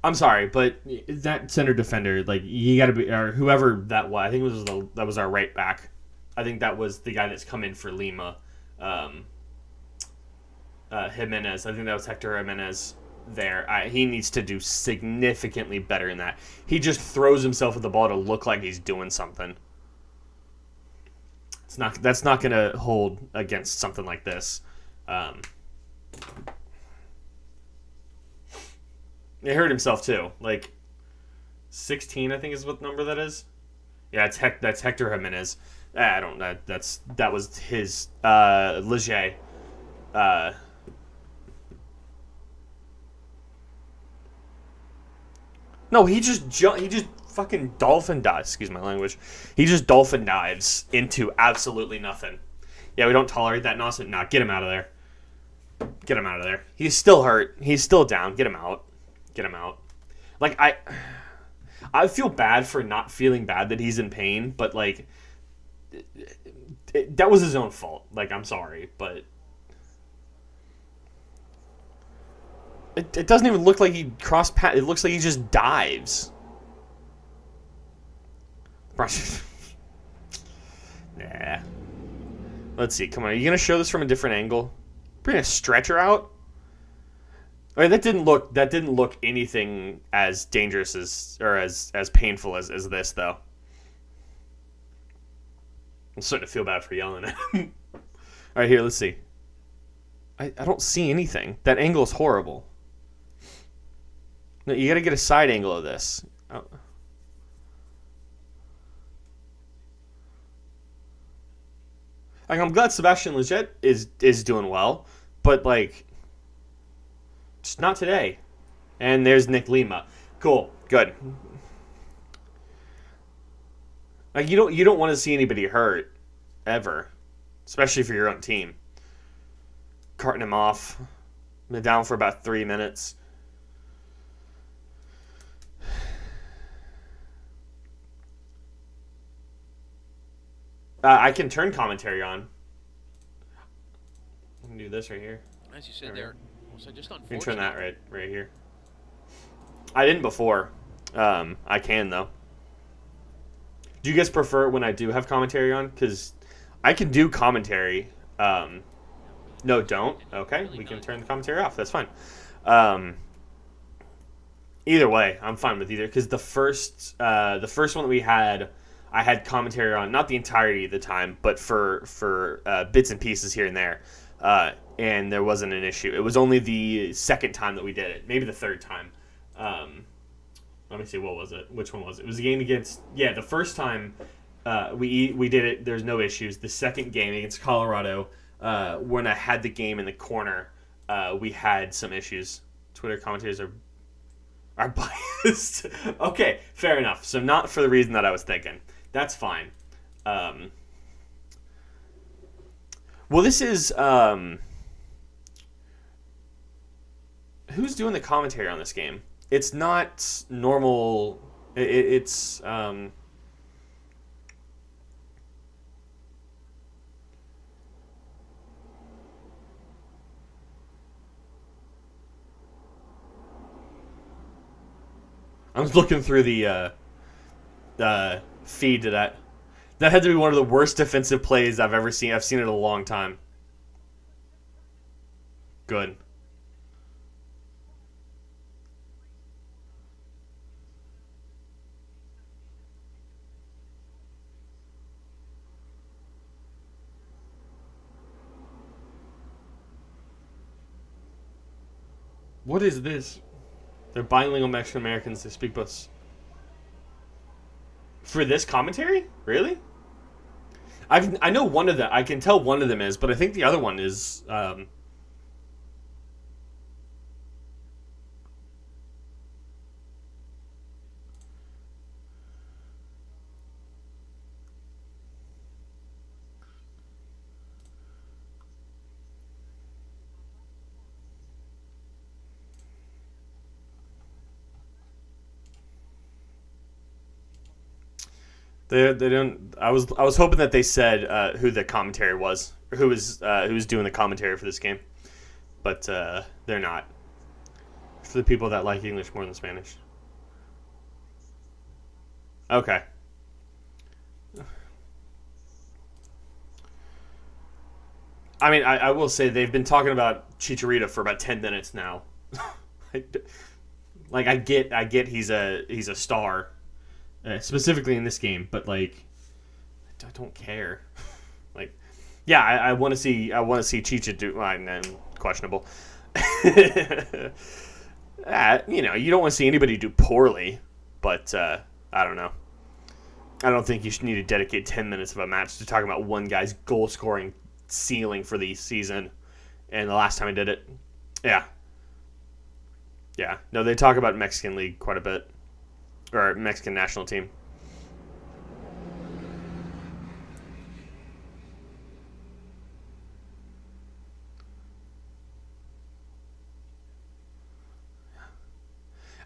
I'm sorry, but that center defender, like, you got to be, or whoever that was. I think that was our right back. I think that was the guy that's come in for Lima. Jimenez. I think that was Hector Jimenez there. He needs to do significantly better in that. He just throws himself at the ball to look like he's doing something. That's not going to hold against something like this. He hurt himself too. Like 16, I think is what number that is. Yeah, that's Hector Jimenez. I don't. That was his Leger. No, he just fucking dolphin dives. Excuse my language. He just dolphin dives into absolutely nothing. Yeah, we don't tolerate that nonsense. Nah, get him out of there. Get him out of there. He's still hurt. He's still down. Get him out. Get him out. Like, I feel bad for not feeling bad that he's in pain, but like that was his own fault. Like, I'm sorry, but it doesn't even look like he crossed path. It looks like he just dives. Nah. Let's see. Come on. Are you gonna show this from a different angle? Bring a stretcher out? I mean, that didn't look anything as dangerous as painful as this though. I'm starting to feel bad for yelling at him. All right, here, let's see. I don't see anything. That angle is horrible. No, you got to get a side angle of this. Oh. Like, I'm glad Sebastian Lletget is doing well, but like, just not today. And there's Nick Lima. Cool, good. Like, you don't want to see anybody hurt ever, especially for your own team. Carting him off. Been down for about 3 minutes. I can turn commentary on. I can do this right here. As you said there, so just unfortunate. You can turn that right here. I didn't before. I can though. Do you guys prefer it when I do have commentary on? Because I can do commentary. No, don't. Okay, we can turn the commentary off. That's fine. Either way, I'm fine with either. Because the first one that we had, I had commentary on, not the entirety of the time, but for bits and pieces here and there. And there wasn't an issue. It was only the second time that we did it. Maybe the third time. Let me see, what was it? Which one was it? It was a game against... Yeah, the first time we did it, there's no issues. The second game against Colorado, when I had the game in the corner, we had some issues. Twitter commentators are biased. Okay, fair enough. So not for the reason that I was thinking. That's fine. Well, this is... who's doing the commentary on this game? It's not normal. It's... I'm looking through the feed to that. That had to be one of the worst defensive plays I've ever seen. I've seen it in a long time. Good. What is this? They're bilingual Mexican Americans. They speak both. For this commentary? Really? I know one of them. I can tell one of them is, but I think the other one is. They don't. I was hoping that they said who the commentary was, or who was doing the commentary for this game, but they're not. For the people that like English more than Spanish. Okay. I mean, I will say they've been talking about Chicharito for about 10 minutes now. Like I get he's a star, specifically in this game, but like I don't care. Like, yeah, I want to see Chicha do. Questionable. You know, you don't want to see anybody do poorly, but I don't know. I don't think you should need to dedicate 10 minutes of a match to talking about one guy's goal scoring ceiling for the season, and the last time I did it, yeah. No, they talk about Mexican League quite a bit, or Mexican national team.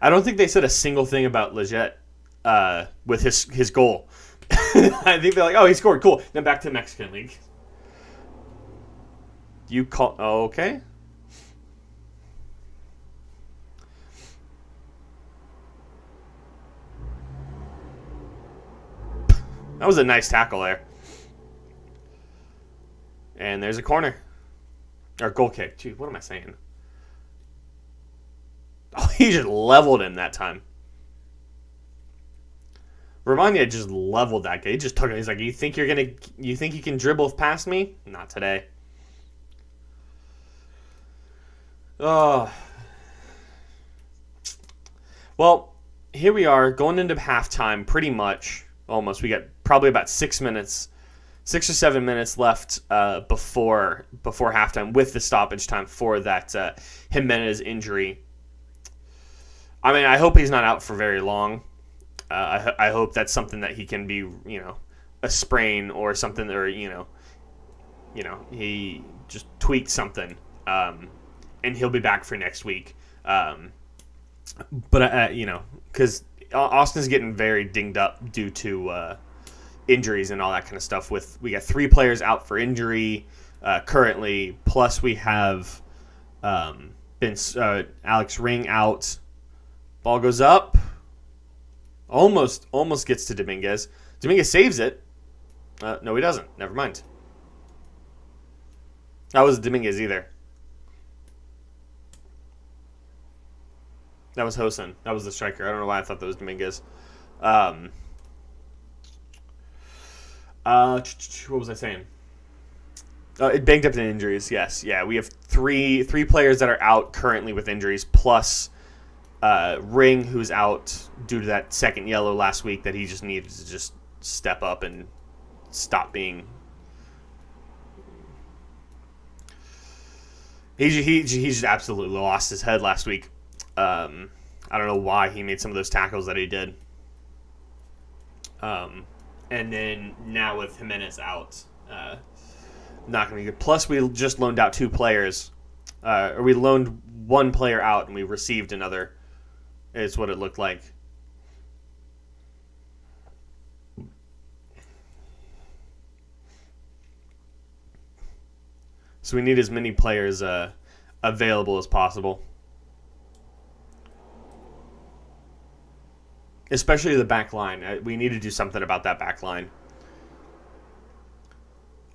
I don't think they said a single thing about Leggett with his goal. I think they're like, oh, he scored, cool. Then back to Mexican League. You call okay? That was a nice tackle there. And there's a corner. Or goal kick. Dude, what am I saying? Oh, he just leveled him that time. Romagna just leveled that guy. He just took it. He's like, you think you can dribble past me? Not today. Oh. Well, here we are going into halftime pretty much. Almost. We got probably about 6 or 7 minutes left before halftime with the stoppage time for that Jimenez injury. I mean, I hope he's not out for very long. I hope that's something that he can be, you know, a sprain or something, or you know, he just tweaked something, and he'll be back for next week. But you know, because Austin's getting very dinged up due to injuries and all that kind of stuff. We got 3 players out for injury currently, plus we have Alex Ring out. Ball goes up. Almost gets to Dominguez. Dominguez saves it. No, he doesn't. Never mind. That wasn't Dominguez either. That was Hosen. That was the striker. I don't know why I thought that was Dominguez. What was I saying? It banked up in injuries. Yes, yeah. We have three players that are out currently with injuries, plus Ring, who's out due to that second yellow last week that he just needed to just step up and stop being. He just absolutely lost his head last week. I don't know why he made some of those tackles that he did. And then now with Jimenez out, not going to be good. Plus, we just loaned out 2 players. Or we loaned 1 player out and we received another, is what it looked like. So we need as many players available as possible. Especially the back line. We need to do something about that back line.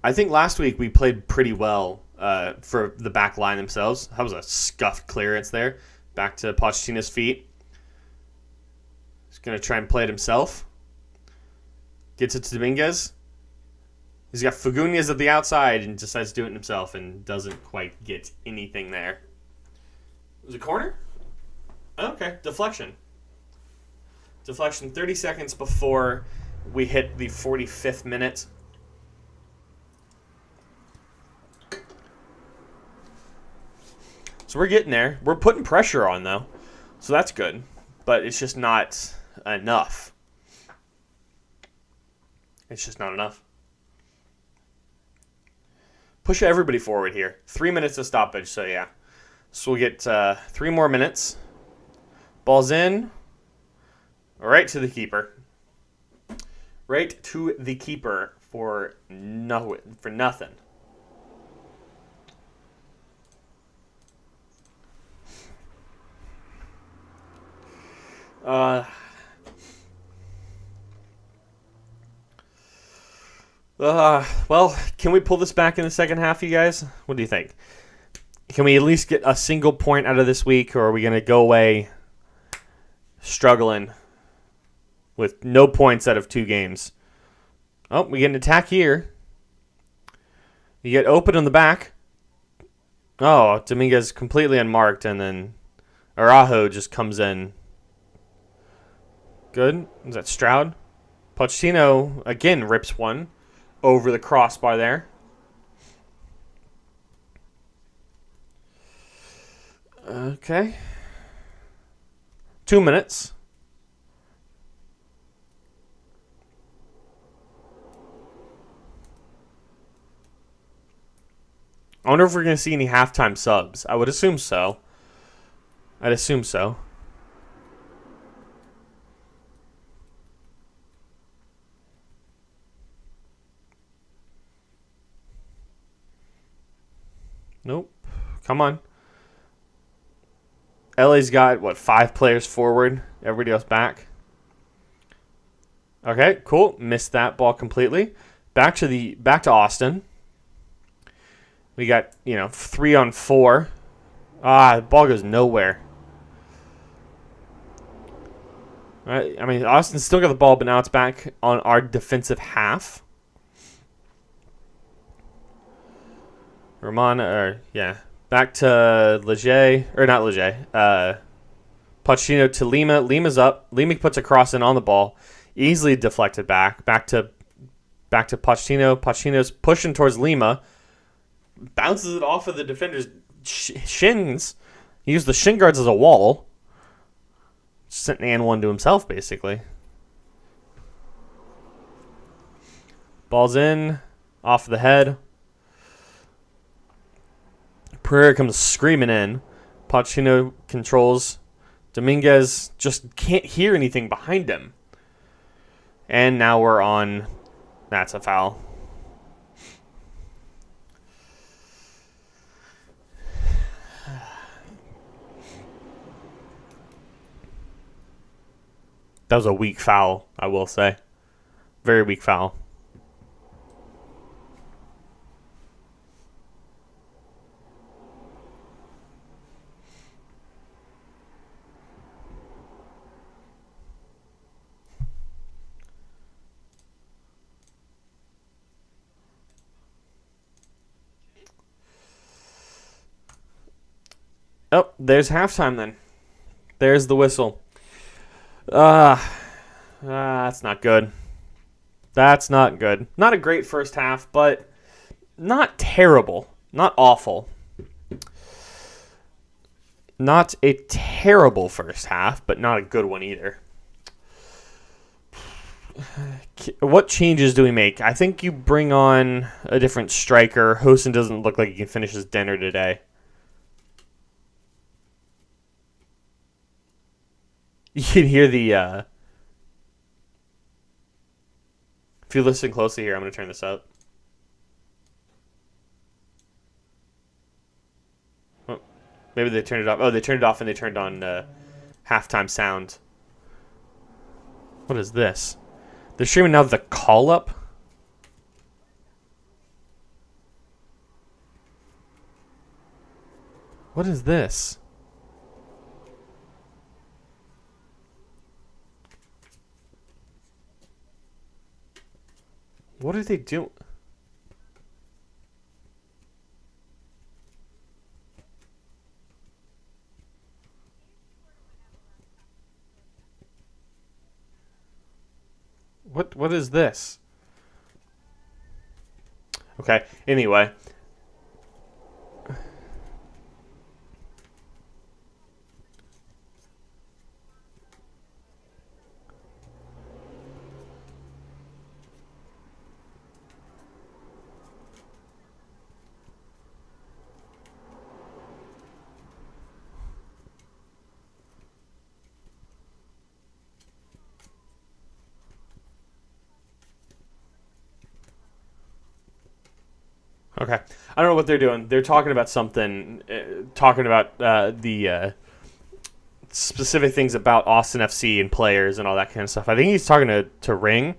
I think last week we played pretty well for the back line themselves. That was a scuffed clearance there. Back to Pochettino's feet. He's going to try and play it himself. Gets it to Dominguez. He's got Fagundes at the outside and decides to do it himself and doesn't quite get anything there. Was it corner? Okay, deflection. Deflection 30 seconds before we hit the 45th minute. So we're getting there. We're putting pressure on, though. So that's good. But it's just not enough. It's just not enough. Push everybody forward here. 3 minutes of stoppage, so yeah. So we'll get 3 more minutes. Ball's in. Right to the keeper. right to the keeper for nothing. Well, can we pull this back in the second half, you guys? What do you think? Can we at least get a single point out of this week, or are we going to go away struggling with no points out of 2 games? Oh, we get an attack here. You get open on the back. Oh, Dominguez completely unmarked, and then Araujo just comes in. Good. Is that Stroud? Pochettino, again, rips one over the crossbar there. Okay. 2 minutes. I wonder if we're going to see any halftime subs. I would assume so. I'd assume so. Nope. Come on. LA's got, 5 players forward? Everybody else back? Okay, cool. Missed that ball completely. Back to Austin. We got, 3 on 4. The ball goes nowhere. All right, I mean, Austin's still got the ball, but now it's back on our defensive half. Back to Leger, or not Leger. Pochettino to Lima. Lima's up. Lima puts a cross in on the ball. Easily deflected back. Back to Pochettino. Pochettino's pushing towards Lima. Bounces it off of the defender's shins. He used the shin guards as a wall. Sent an and one to himself, basically. Ball's in. Off the head. Pereira comes screaming in. Pochettino controls. Dominguez just can't hear anything behind him. And now we're on. That's a foul. That was a weak foul, I will say. Very weak foul. Oh, there's halftime then. There's the whistle. That's not good. That's not good. Not a great first half, but not terrible. Not awful. Not a terrible first half, but not a good one either. What changes do we make? I think you bring on a different striker. Hosen doesn't look like he can finish his dinner today. You can hear the, if you listen closely here, I'm going to turn this up. Oh, maybe they turned it off. Oh, they turned it off and they turned on halftime sound. What is this? They're streaming now the call-up? What is this? What are they doing? What is this? Okay, anyway. Okay. I don't know what they're doing. They're talking about something, talking about the specific things about Austin FC and players and all that kind of stuff. I think he's talking to Ring,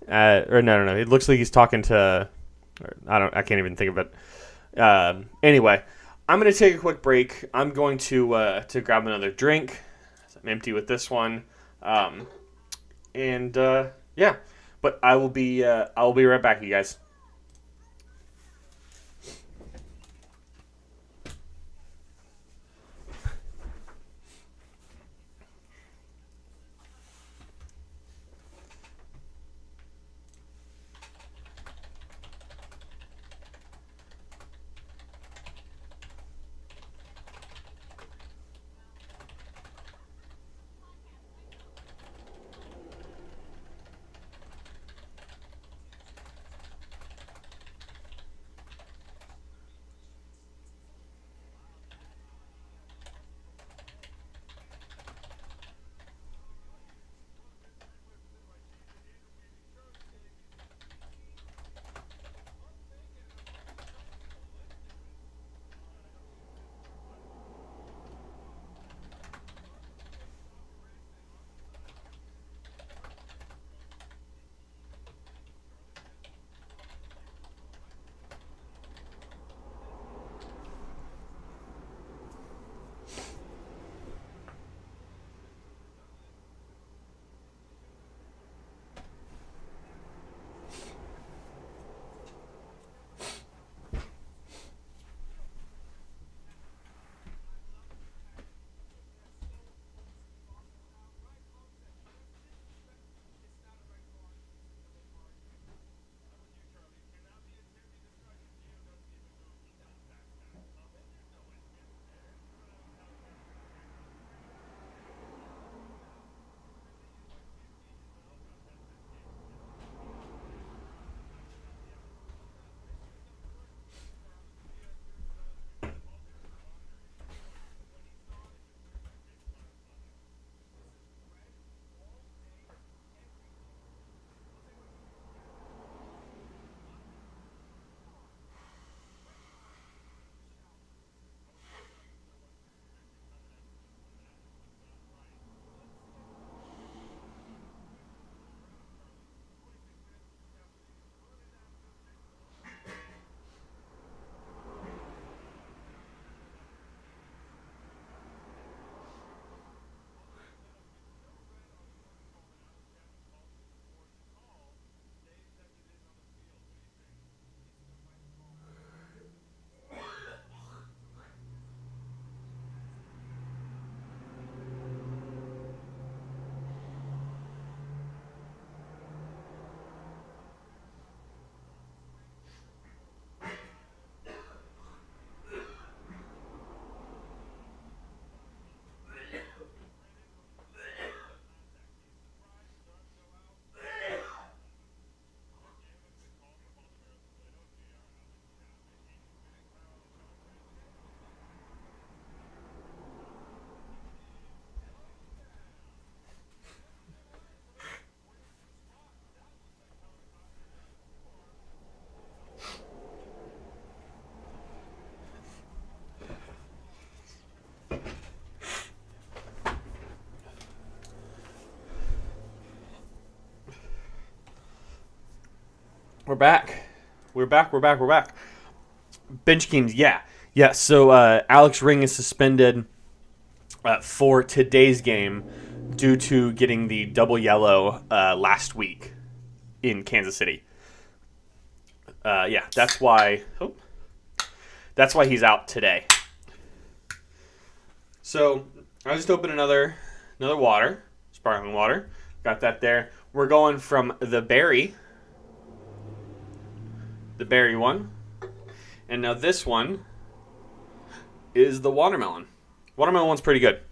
or no. It looks like he's talking to, I can't even think of it. Anyway, I'm gonna take a quick break. I'm going to grab another drink. I'm empty with this one, and yeah. But I will be right back, you guys. We're back. We're back. Bench games, yeah. Yeah, so Alex Ring is suspended for today's game due to getting the double yellow last week in Kansas City. Yeah, that's why he's out today. So I just opened another water, sparkling water. Got that there. We're going from the berry one, and now this one is the watermelon. Watermelon one's pretty good.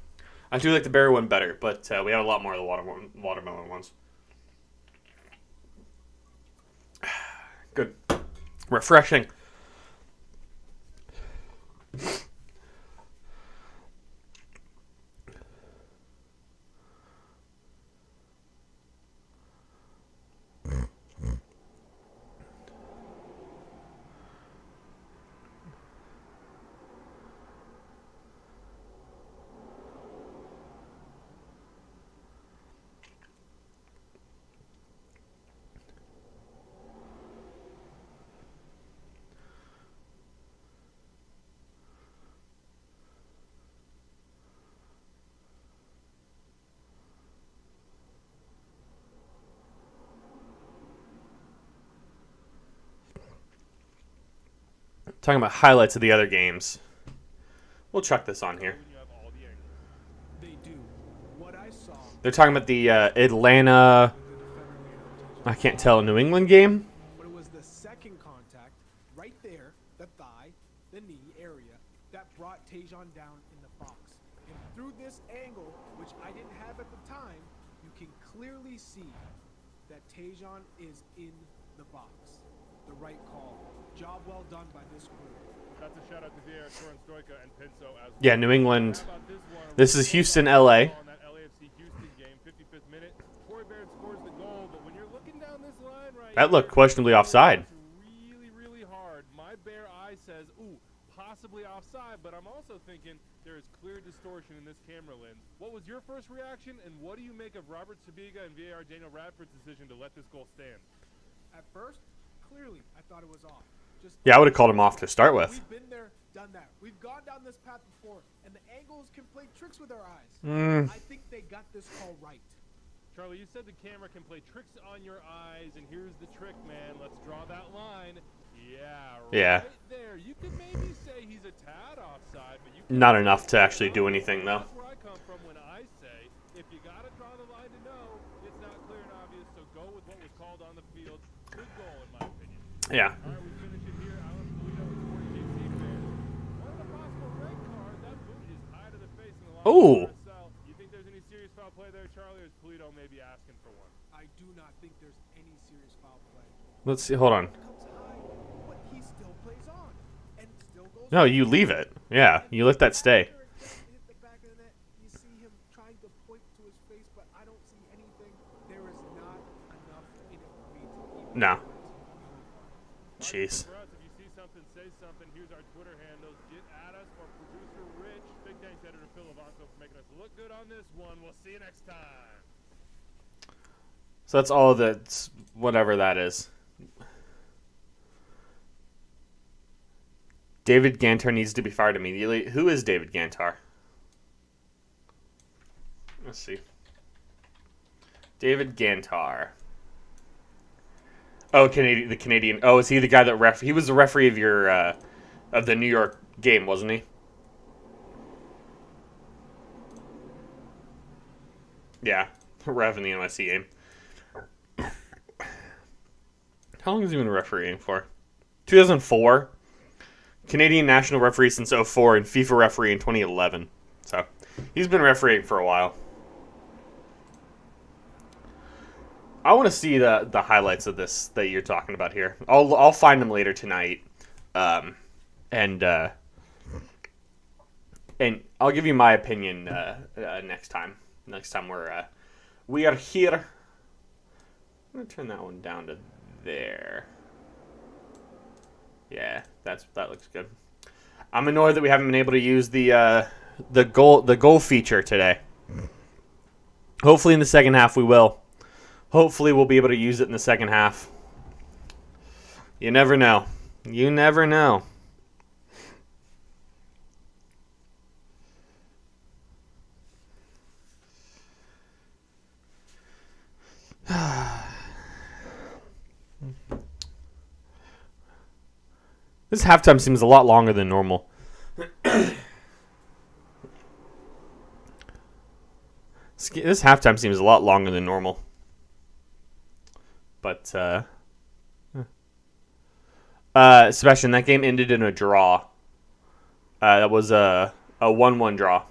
I do like the berry one better, but we have a lot more of the watermelon ones. Good. Refreshing. talking about highlights of the other games. We'll chuck this on here. They do. What I saw. They're talking about the Atlanta, I can't tell, New England game. But it was the second contact, right there, the thigh, the knee area, that brought Tajon down in the box. And through this angle, which I didn't have at the time, you can clearly see that Tajon is in the box. The right call. Job well done by this group. That's a shout out to Vieira, Soren Stoica, and Pinso as well. Yeah, New England. How about this one? This is Houston, LA. On that LAFC Houston game, 55th minute. Corey Baird scores the goal, but when you're looking down this line right That looked here, questionably offside. it's really, really hard. My bare eye says, ooh, possibly offside, but I'm also thinking there is clear distortion in this camera lens. What was your first reaction, and what do you make of Robert Sabiga and VAR Daniel Radford's decision to let this goal stand? At first, clearly, I thought it was off. Just Yeah, I would have called him off to start with. We've been there, done that. We've gone down this path before, and the angles can play tricks with our eyes. I think they got this call right. Charlie, you said the camera can play tricks on your eyes, and here's the trick, man. Let's draw that line. Yeah, right there. You could maybe say he's a tad offside, but you Not enough to actually do anything, though. That's where I come from when I say, if you got to draw the line to know, it's not clear and obvious, so go with what was called on the field. Good goal, in my opinion. Yeah. All right, we finish it here. Alan Polito with 40 KC fans. One of the possible red card. That boot is high to the face in the line. Ooh. You think there's any serious foul play there, Charlie, or is Polito maybe asking for one? I do not think there's any serious foul play. Let's see. Hold on. Comes high, but he still plays on, and still goes. No, you leave it. Yeah, you let that stay. After it just hit the back of the net, you see him trying to point to his face, but I don't see anything. There is not enough in it for me to even. No. Jeez. For us, if you see something, say something. Here's our Twitter handles. Get at us or producer Rich. Big thanks to editor Phil Avanco for making us look good on this one. We'll see you next time. So that's all that's whatever that is. David Gantar needs to be fired immediately. Who is David Gantar? Let's see. David Gantar. Oh, the Canadian. Oh, is he the guy that he was the referee of your of the New York game, wasn't he? Yeah, ref in the NYC game. How long has he been refereeing for? 2004. Canadian national referee since 2004 and FIFA referee in 2011. So he's been refereeing for a while. I want to see the highlights of this that you're talking about here. I'll find them later tonight, and I'll give you my opinion next time. Next time we are here. I'm gonna turn that one down to there. Yeah, that looks good. I'm annoyed that we haven't been able to use the goal feature today. Hopefully in the second half we will. Hopefully we'll be able to use it in the second half. You never know. You never know. This halftime seems a lot longer than normal. This halftime seems a lot longer than normal. But, Sebastian, that game ended in a draw. That was a 1-1 draw.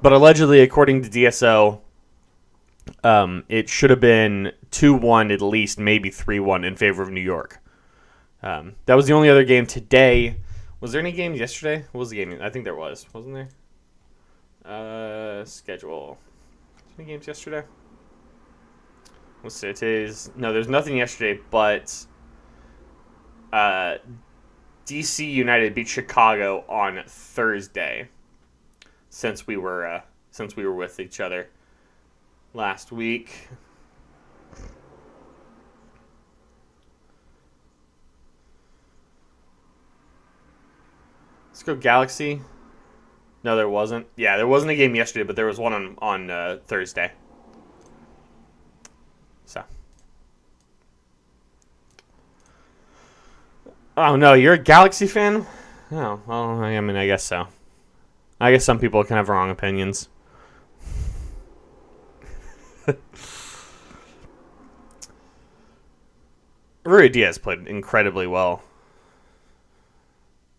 But allegedly, according to DSO, it should have been 2-1 at least, maybe 3-1 in favor of New York. That was the only other game today. Was there any games yesterday? What was the game? I think there was. Wasn't there? Schedule. Any games yesterday? Let's see. Today's... No, there's nothing yesterday, but DC United beat Chicago on Thursday. Since we were with each other last week. Let's go Galaxy. No, there wasn't. Yeah, there wasn't a game yesterday, but there was one on Thursday. So. Oh, no, you're a Galaxy fan? Oh, well, I mean, I guess so. I guess some people can have wrong opinions. Rui Diaz played incredibly well.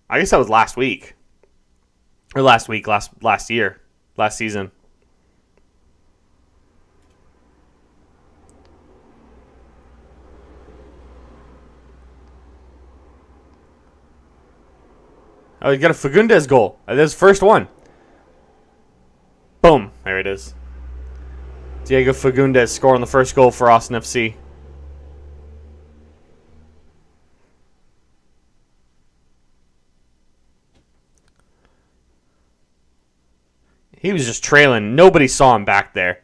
I guess that was last week. Or last year. Last season. Oh, he got a Fagundes goal. That's his first one. Boom. There it is. Diego Fagundes scoring the first goal for Austin FC. He was just trailing. Nobody saw him back there.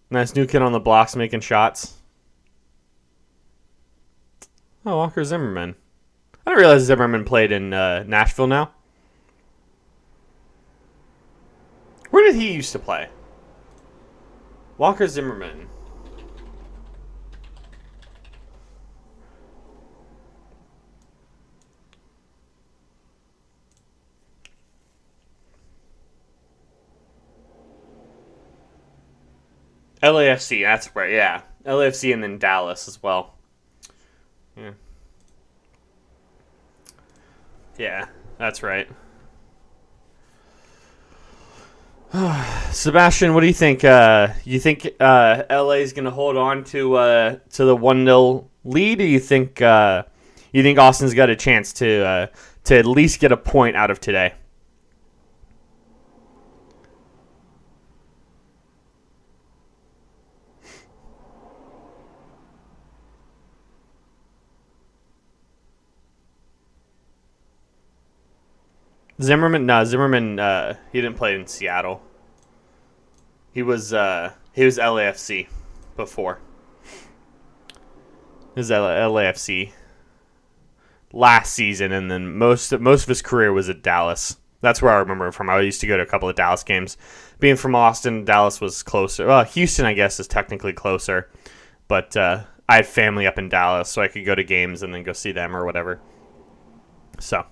Nice new kid on the blocks making shots. Oh, Walker Zimmerman. I didn't realize Zimmerman played in Nashville now. Where did he used to play? Walker Zimmerman. LAFC, that's where, yeah. LAFC and then Dallas as well. Yeah. Yeah, that's right. Sebastian, what do you think? You think LA is going to hold on to the 1-0 lead, or you think Austin's got a chance to at least get a point out of today? Zimmerman, he didn't play in Seattle. He was LAFC before. He was LAFC last season, and then most of his career was at Dallas. That's where I remember him from. I used to go to a couple of Dallas games. Being from Austin, Dallas was closer. Well, Houston, I guess, is technically closer, but I had family up in Dallas, so I could go to games and then go see them or whatever. So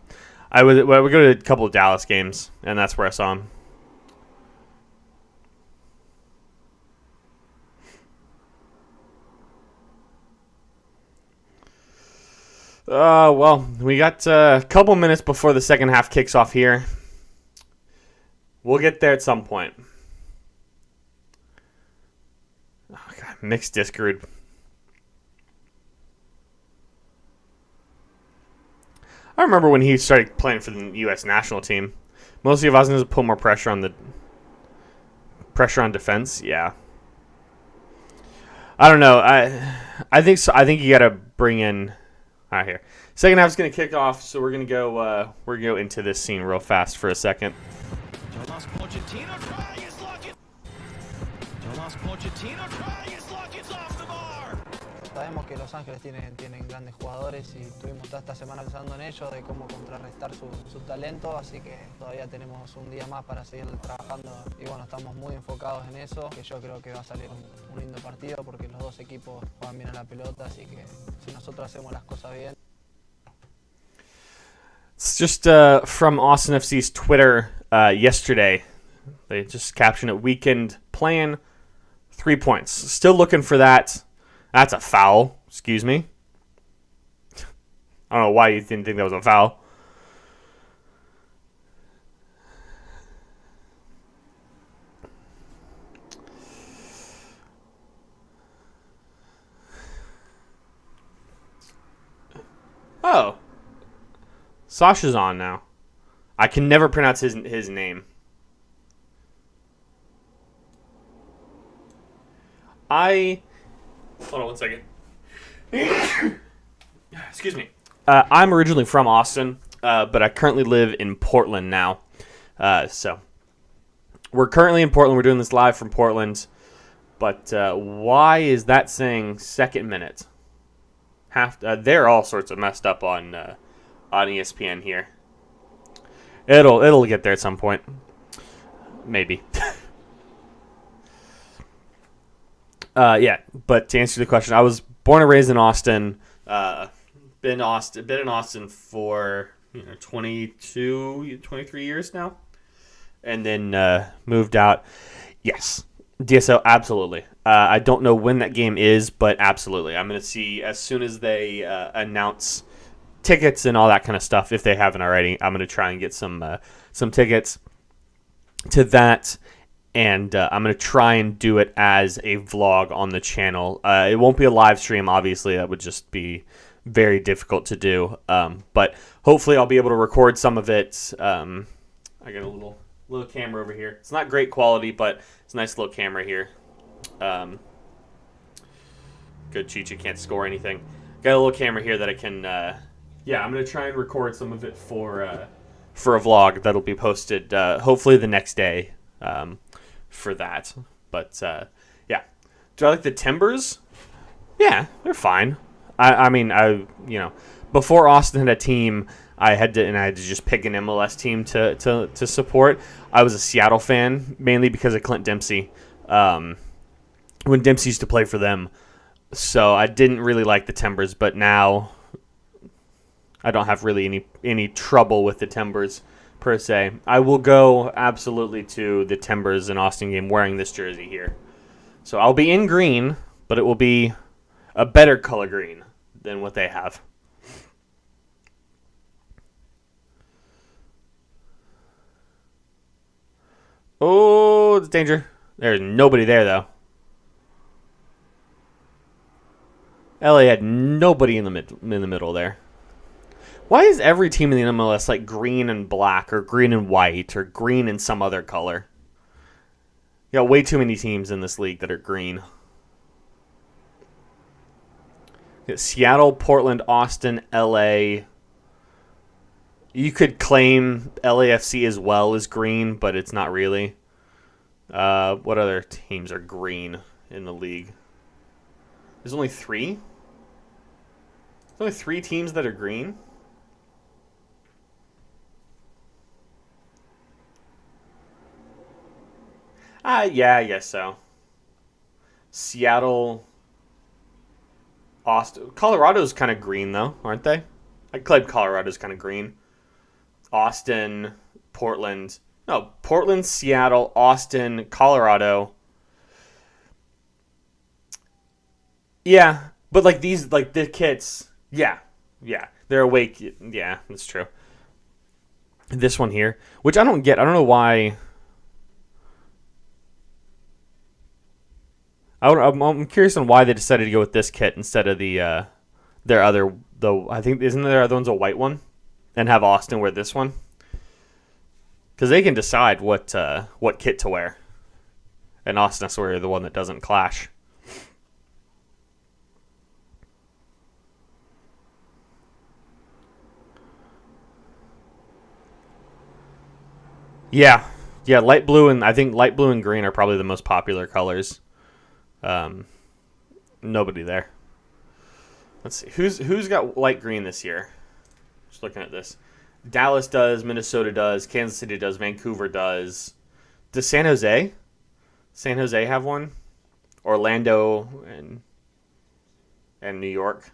I would go to a couple of Dallas games, and that's where I saw him. Well, we got a couple minutes before the second half kicks off here. We'll get there at some point. Oh, God, mixed Discord. I remember when he started playing for the U.S. national team. Mostly of us to put more pressure on defense. Yeah. I don't know. I think so. I think you got to bring in. All right, here. Second half's gonna kick off, so we're gonna go into this scene real fast for a second. Sabemos que Los Ángeles tienen grandes jugadores y tuvimos toda esta semana pensando en ello, de cómo contrarrestar su talento, así que todavía tenemos un día más para seguir trabajando y bueno, estamos muy enfocados en eso, que yo creo que va a salir un lindo partido porque los dos equipos juegan bien a la pelota, así que si nosotros hacemos las cosas bien. It's just from Austin FC's Twitter yesterday. They just captioned it, weekend plan, 3 points. Still looking for that. That's a foul. Excuse me. I don't know why you didn't think that was a foul. Oh. Sasha's on now. I can never pronounce his name. Hold on 1 second. Excuse me. I'm originally from Austin, but I currently live in Portland now. So we're currently in Portland. We're doing this live from Portland. But why is that saying second minute? They're all sorts of messed up on ESPN here. It'll get there at some point. Maybe. Yeah, but to answer the question, I was born and raised in Austin. Been in Austin for 23 years now, and then moved out. Yes, DSO, absolutely. I don't know when that game is, but absolutely, I'm going to see as soon as they announce tickets and all that kind of stuff. If they haven't already, I'm going to try and get some tickets to that. And I'm going to try and do it as a vlog on the channel. It won't be a live stream, obviously. That would just be very difficult to do. But hopefully I'll be able to record some of it. I got a little camera over here. It's not great quality, but it's a nice little camera here. Good, Chicha can't score anything. Got a little camera here that I can... I'm going to try and record some of it for a vlog that'll be posted hopefully the next day. For that, but yeah, do I like the Timbers? Yeah, they're fine. I mean, before Austin had a team, I had to just pick an MLS team to support. I was a Seattle fan mainly because of Clint Dempsey, when Dempsey used to play for them. So I didn't really like the Timbers, but now I don't have really any trouble with the Timbers per se. I will go absolutely to the Timbers and Austin game wearing this jersey here. So I'll be in green, but it will be a better color green than what they have. Oh, it's danger. There's nobody there, though. LA had nobody in the middle there. Why is every team in the MLS like green and black or green and white or green and some other color? You got way too many teams in this league that are green. Seattle, Portland, Austin, LA. You could claim LAFC as well as green, but it's not really. What other teams are green in the league? There's only 3? There's only 3 teams that are green? Yeah, I guess so. Seattle, Austin. Colorado's kind of green, though, aren't they? I claim Colorado's kind of green. Austin, Portland. No, Portland, Seattle, Austin, Colorado. Yeah, but like these, like the kits. Yeah, they're awake. Yeah, that's true. This one here, which I don't get. I don't know why. I'm curious on why they decided to go with this kit instead of their other. I think isn't their other one's a white one, and have Austin wear this one, because they can decide what kit to wear, and Austin has to wear the one that doesn't clash. Yeah, light blue and I think light blue and green are probably the most popular colors. Nobody there. Let's see who's got light green this year. Just looking at this, Dallas does, Minnesota does, Kansas City does, Vancouver does. Does San Jose have one? Orlando and New York.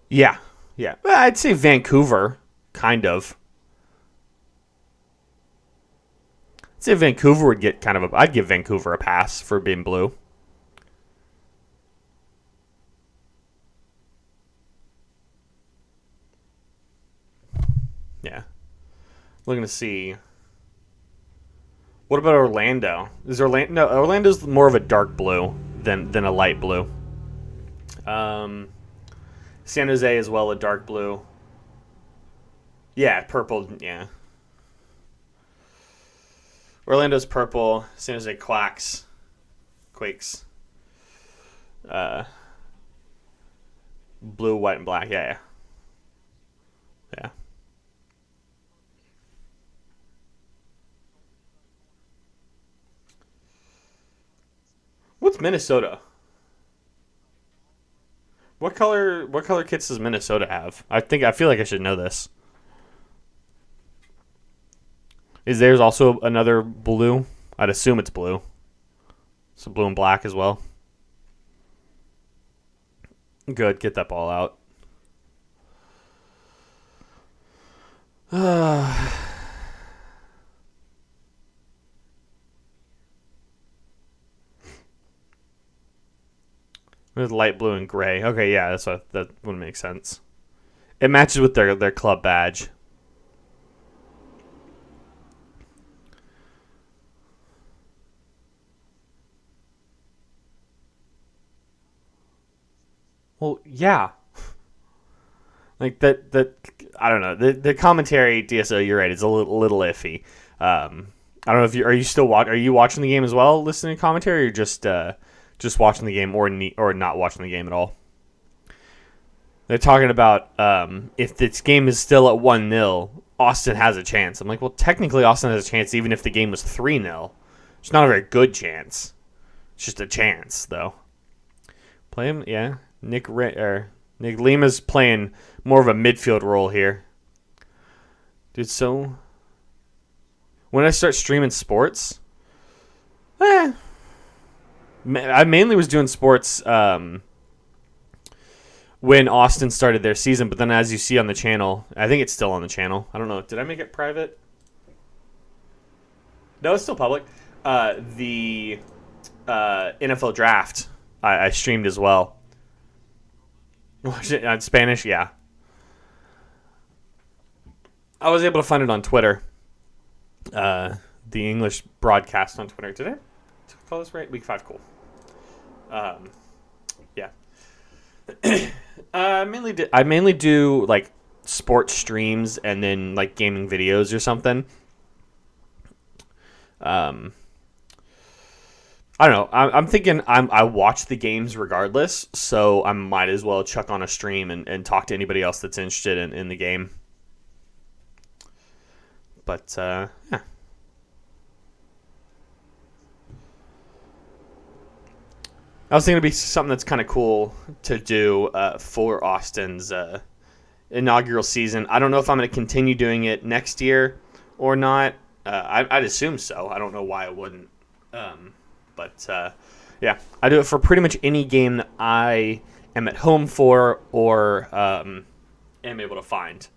Yeah. Well, I'd say Vancouver, kind of. I'd say Vancouver would get kind of I'd give Vancouver a pass for being blue. Yeah. Looking to see. What about Orlando? Orlando's more of a dark blue than a light blue. San Jose as well, a dark blue. Yeah, purple, yeah. Orlando's purple. San Jose Quakes. Blue, white, and black. Yeah. What's Minnesota? What color kits does Minnesota have? I feel like I should know this. Is theirs also another blue? I'd assume it's blue. So blue and black as well. Good. Get that ball out. With light blue and gray. Okay, yeah, that would make sense. It matches with their club badge. Well, yeah. Like that I don't know. The commentary, DSO, you're right, it's a little iffy. I don't know if are you watching the game as well, listening to commentary, or just watching the game or not watching the game at all? They're talking about if this game is still at 1-0, Austin has a chance. I'm like, well, technically Austin has a chance even if the game was 3-0. It's not a very good chance. It's just a chance, though. Play him, yeah. Nick Lima's playing more of a midfield role here. Dude, so when I start streaming sports, I mainly was doing sports when Austin started their season, but then as you see on the channel, I think it's still on the channel. I don't know. Did I make it private? No, it's still public. The NFL draft I streamed as well. On Spanish, yeah. I was able to find it on Twitter. The English broadcast on Twitter. Did I call this right? Week 5, cool. Yeah. I mainly do like sports streams and then like gaming videos or something. I don't know. I'm thinking I watch the games regardless, so I might as well chuck on a stream and talk to anybody else that's interested in the game. But, yeah. I was thinking it'd be something that's kind of cool to do for Austin's inaugural season. I don't know if I'm going to continue doing it next year or not. I'd assume so. I don't know why I wouldn't. But, yeah, I do it for pretty much any game that I am at home for or am able to find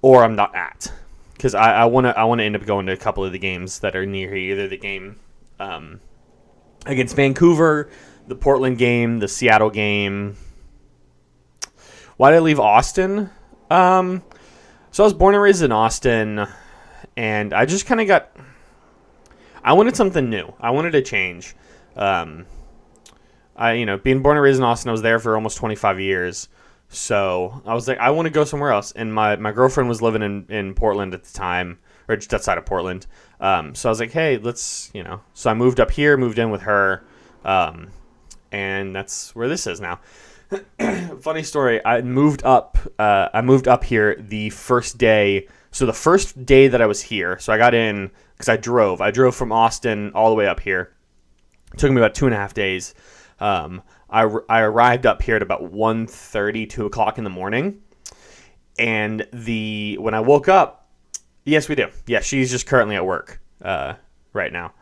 or I'm not at. Because I want to end up going to a couple of the games that are near here. Either the game against Vancouver, the Portland game, the Seattle game. Why did I leave Austin? So I was born and raised in Austin, and I just kind of got... I wanted something new. I wanted a change. Being born and raised in Austin, I was there for almost 25 years. So I was like, I want to go somewhere else. And my girlfriend was living in Portland at the time, or just outside of Portland. So I was like, hey, let's, So I moved up here, moved in with her, and that's where this is now. Funny story. I moved up here the first day. So the first day that I was here, so I got in because I drove. I drove from Austin all the way up here. It took me about 2.5 days. I arrived up here at about 1:30, 2 o'clock in the morning. And when I woke up, yes, we do. Yeah, she's just currently at work right now.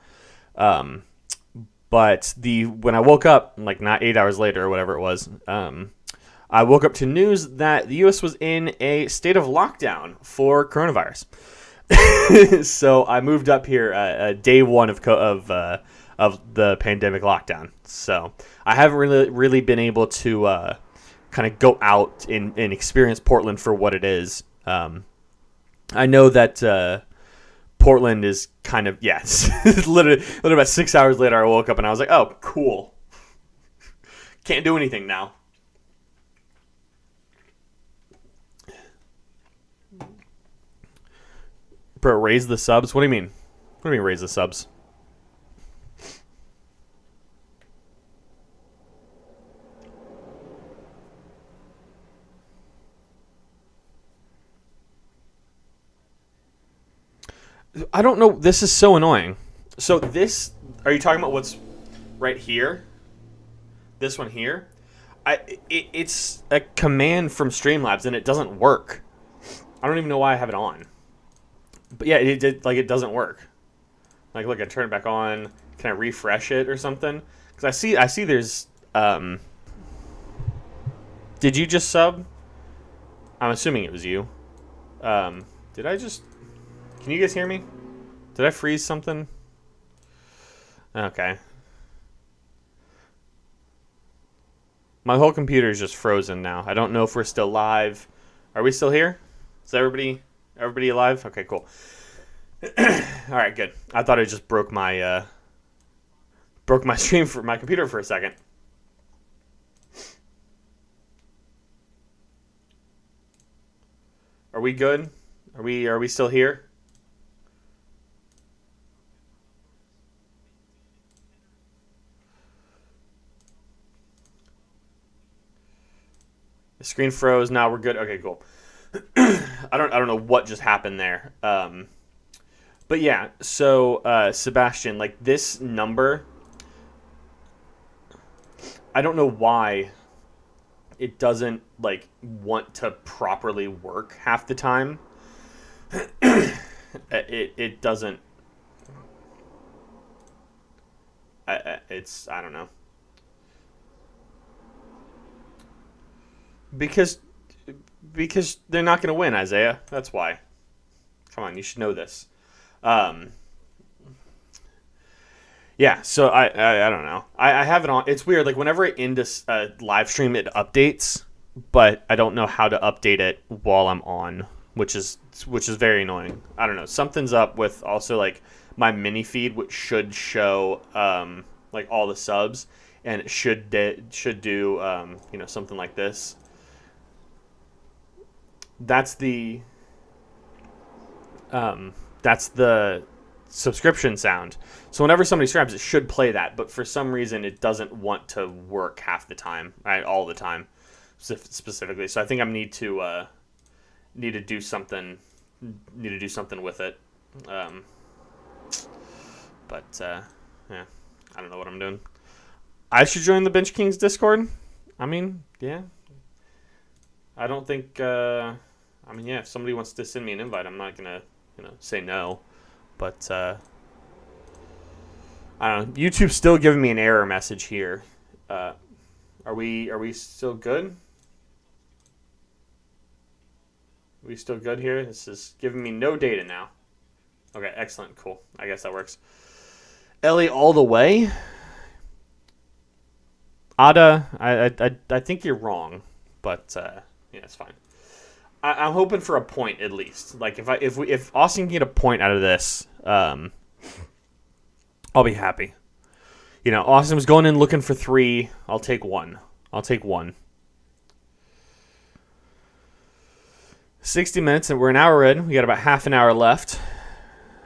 But when I woke up, like not 8 hours later or whatever it was, I woke up to news that the U.S. was in a state of lockdown for coronavirus. So I moved up here day one of the pandemic lockdown. So I haven't really been able to kind of go out and experience Portland for what it is. I know that Portland is kind of, yes. literally about 6 hours later I woke up and I was like, oh, cool. Can't do anything now. Bro, raise the subs? What do you mean? What do you mean raise the subs? I don't know. This is so annoying. So this, are you talking about what's right here? This one here? It's a command from Streamlabs and it doesn't work. I don't even know why I have it on. But yeah, it doesn't work. Like, look, I turn it back on. Can I refresh it or something? Because I see there's did you just sub? I'm assuming it was you. Did I just... Can you guys hear me? Did I freeze something? Okay. My whole computer is just frozen now. I don't know if we're still live. Are we still here? Is everybody alive? Okay, cool. All right, good. I thought I just broke my stream for my computer for a second. Are we good? Are we still here? The screen froze. Now we're good. Okay, cool. I don't know what just happened there. But yeah, so Sebastian, like this number, I don't know why it doesn't like want to properly work half the time. It doesn't. I don't know. Because they're not going to win, Isaiah. That's why. Come on, you should know this. Yeah, so I don't know. I have it on. It's weird. Like whenever I end a live stream, it updates, but I don't know how to update it while I'm on, which is very annoying. I don't know. Something's up with also like my mini feed, which should show like all the subs, and it should do something like this. That's the subscription sound. So whenever somebody subscribes, it should play that, but for some reason it doesn't want to work half the time, right? All the time, specifically. So I think I need to do something. Need to do something with it. Yeah, I don't know what I'm doing. I should join the Bench Kings Discord. I mean, yeah. I don't think. Yeah, if somebody wants to send me an invite, I'm not gonna, say no. But I don't know. YouTube's still giving me an error message here. Are we still good? Are we still good here? This is giving me no data now. Okay, excellent, cool. I guess that works. Ellie all the way. Ada, I think you're wrong, but yeah, it's fine. I'm hoping for a point at least. Like if Austin can get a point out of this, I'll be happy. Austin was going in looking for 3. I'll take 1. 60 minutes, and we're an hour in. We got about half an hour left.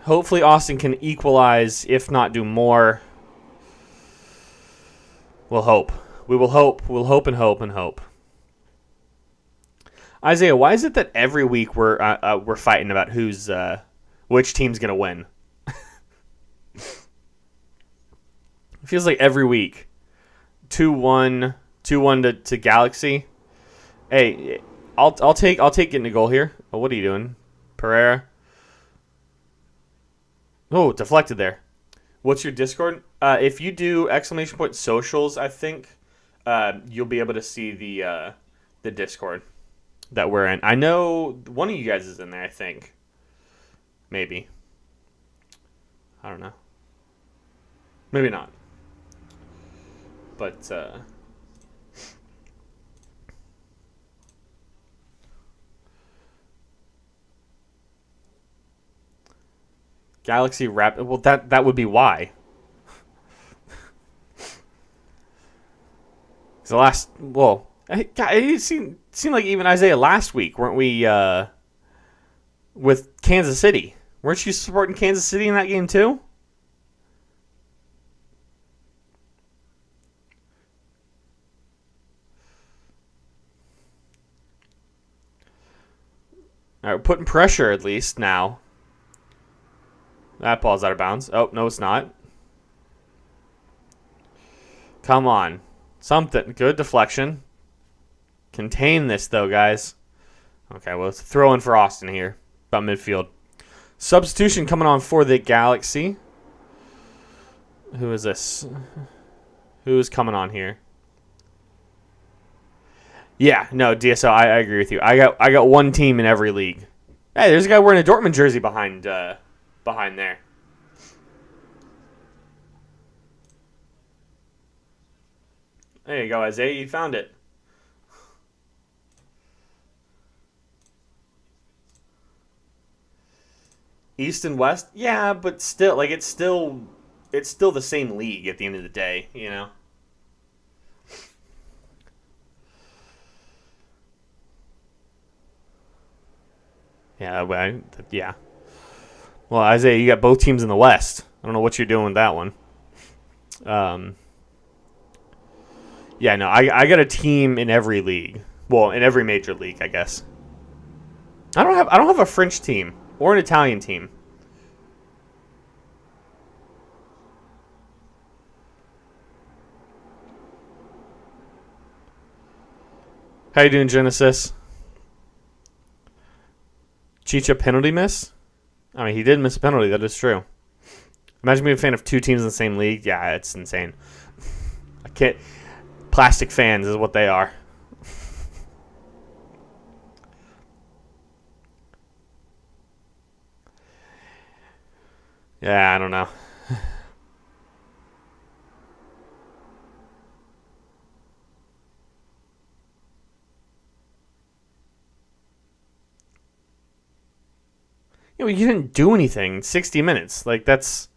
Hopefully Austin can equalize, if not do more. We'll hope. We will hope. We'll hope and hope and hope. Isaiah, why is it that every week we're fighting about which team's gonna win? It feels like every week. 2-1 to Galaxy. Hey, I'll take getting a goal here. Oh, what are you doing, Pereira? Oh, deflected there. What's your Discord? If you do !socials, I think you'll be able to see the Discord that we're in. I know one of you guys is in there, I think. Maybe. I don't know. Maybe not. But Galaxy Rapid. Well, that would be why. The last. Well, it seemed like even Isaiah last week, weren't we? With Kansas City, weren't you supporting Kansas City in that game too? All right, we're putting pressure at least now. That ball's out of bounds. Oh, no, it's not. Come on. Something. Good deflection. Contain this, though, guys. Okay, well, let's throw in for Austin here. About midfield. Substitution coming on for the Galaxy. Who is this? Who's coming on here? Yeah, no, DSO, I agree with you. I got one team in every league. Hey, there's a guy wearing a Dortmund jersey behind there. There you go, Isaiah. You found it. East and West? Yeah, but still, like, it's still the same league at the end of the day, you know? Yeah. Well, Isaiah, you got both teams in the West. I don't know what you're doing with that one. Yeah, no, I got a team in every league. Well, in every major league, I guess. I don't have a French team or an Italian team. How you doing, Genesis? Chicha penalty miss? I mean, he did miss a penalty. That is true. Imagine being a fan of two teams in the same league. Yeah, it's insane. I can't. Plastic fans is what they are. Yeah, I don't know. You know, you didn't do anything. 60 minutes. Like, that's...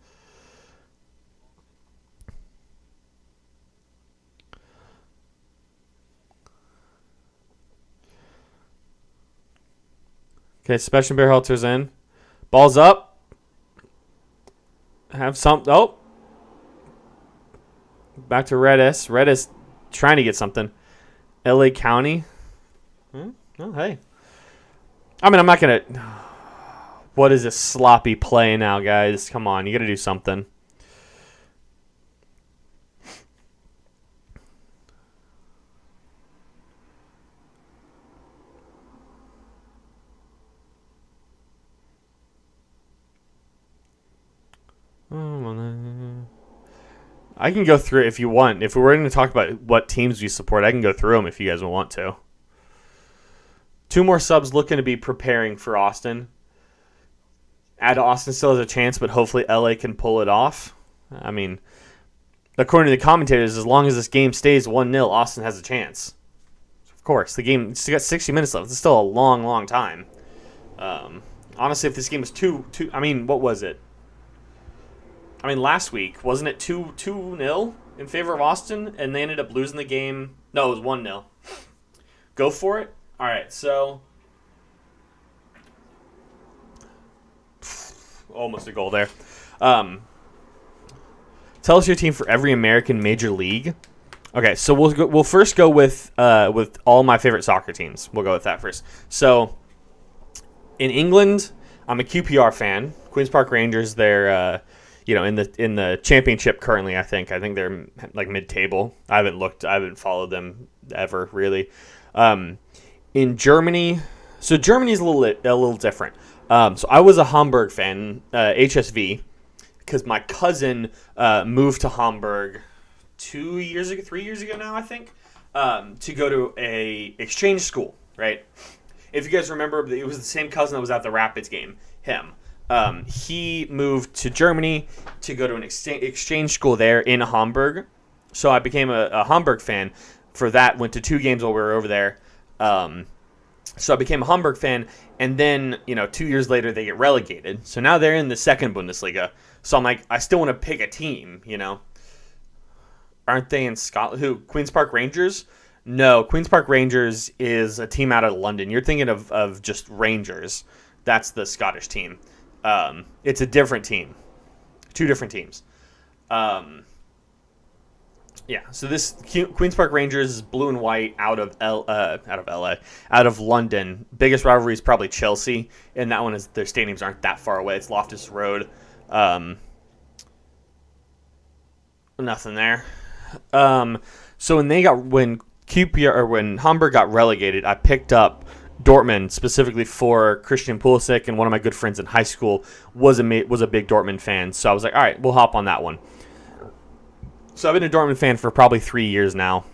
Okay, Sebastian Berhalter's in. Ball's up. Have some... Oh. Back to Redis. Redis trying to get something. LA County. Oh, hey. I mean, I'm not going to... What is this sloppy play now, guys? Come on, you got to do something. I can go through it if you want. If we're going to talk about what teams we support, I can go through them if you guys want to. 2 more subs looking to be preparing for Austin. Austin still has a chance, but hopefully LA can pull it off. I mean, according to the commentators, as long as this game stays 1-0, Austin has a chance. Of course, the game still got 60 minutes left. It's still a long, long time. Honestly, if this game was two, I mean, what was it? I mean, last week, wasn't it 2-0 in favor of Austin, and they ended up losing the game? No, it was 1-0. Go for it. All right, so almost a goal there. Tell us your team for every American major league. Okay, so we'll first go with all my favorite soccer teams. We'll go with that first. So in England, I'm a QPR fan. Queens Park Rangers. They're in the championship currently. I think they're like mid-table. I haven't followed them ever really. In Germany, so Germany's a little different. So I was a Hamburg fan, HSV, because my cousin moved to Hamburg 3 years ago now, I think, to go to a exchange school, right? If you guys remember, it was the same cousin that was at the Rapids game, him. He moved to Germany to go to an exchange school there in Hamburg. So I became a Hamburg fan for that, went to 2 games while we were over there. So I became a Hamburg fan, and then 2 years later they get relegated. So now they're in the second Bundesliga. So I'm like, I still want to pick a team, Aren't they in Scotland? Who? Queens Park Rangers? No, Queens Park Rangers is a team out of London. You're thinking of just Rangers. That's the Scottish team. It's a different team. 2 different teams. Yeah, so this Queens Park Rangers is blue and white out of London. Biggest rivalry is probably Chelsea, and that one is their stadiums aren't that far away. It's Loftus Road. Nothing there. So when QPR or when Hamburg got relegated, I picked up Dortmund, specifically for Christian Pulisic, and one of my good friends in high school was a big Dortmund fan. So I was like, all right, we'll hop on that one. So I've been a Dortmund fan for probably 3 years now.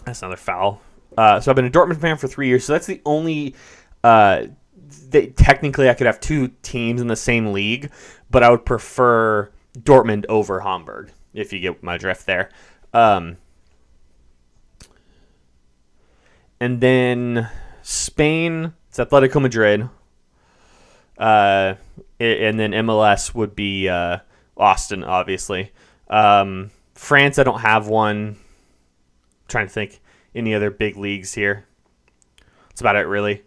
That's another foul. So I've been a Dortmund fan for 3 years. So that's the only. Technically, I could have two teams in the same league, but I would prefer Dortmund over Hamburg, if you get my drift there. And then Spain, it's Atletico Madrid. And then MLS would be Austin, obviously. France, I don't have one. I'm trying to think any other big leagues here. That's about it, really.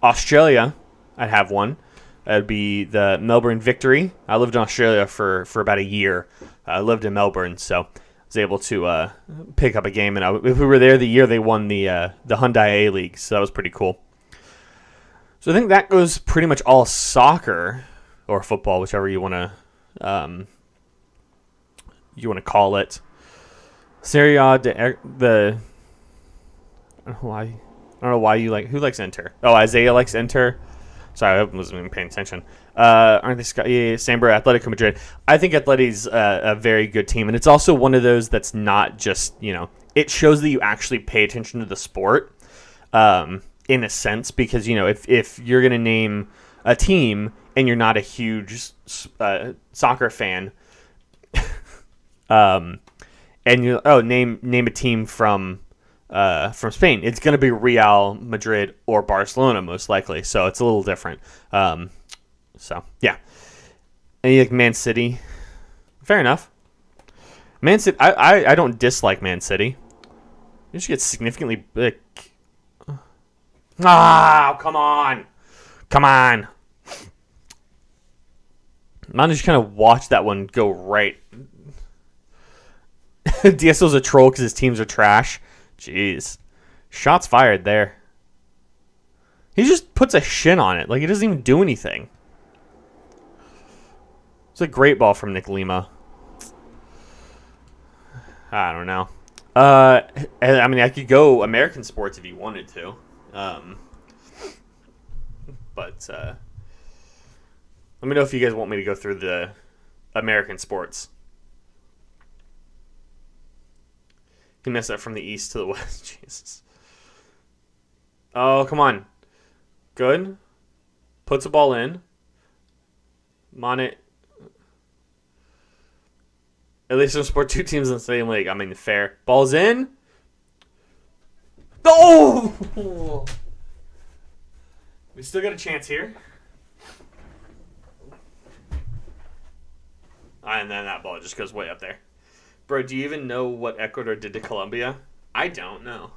Australia, I'd have one. That'd be the Melbourne Victory. I lived in Australia for about a year. I lived in Melbourne, so I was able to pick up a game. And if we were there the year they won the Hyundai A League, so that was pretty cool. So I think that goes pretty much all soccer or football, whichever you want to call it. Serie A, the I don't know why you like. Who likes Inter? Oh, Isaiah likes Inter. Sorry, I wasn't even paying attention. Aren't they? Yeah, Sambro, Atletico Madrid. I think Atleti's a very good team, and it's also one of those that's not just It shows that you actually pay attention to the sport, in a sense, because if you're gonna name a team and you're not a huge soccer fan, and you name a team from Spain, it's going to be Real Madrid or Barcelona most likely, so it's a little different. So yeah, and you like Man City, fair enough. Man City, I don't dislike Man City. You should get significantly big. Come on. Man, just kind of watch that one go right. DSO's a troll because his teams are trash. Jeez. Shots fired there. He just puts a shin on it. Like, he doesn't even do anything. It's a great ball from Nick Lima. I don't know. I mean, I could go American sports if you wanted to. But let me know if you guys want me to go through the American sports. He messed up from the east to the west. Jesus. Oh, come on. Good. Puts a ball in. Mane. At least there's two teams in the same league. I mean, fair. Ball's in. Oh! We still got a chance here. And then that ball just goes way up there. Bro, do you even know what Ecuador did to Colombia? I don't know.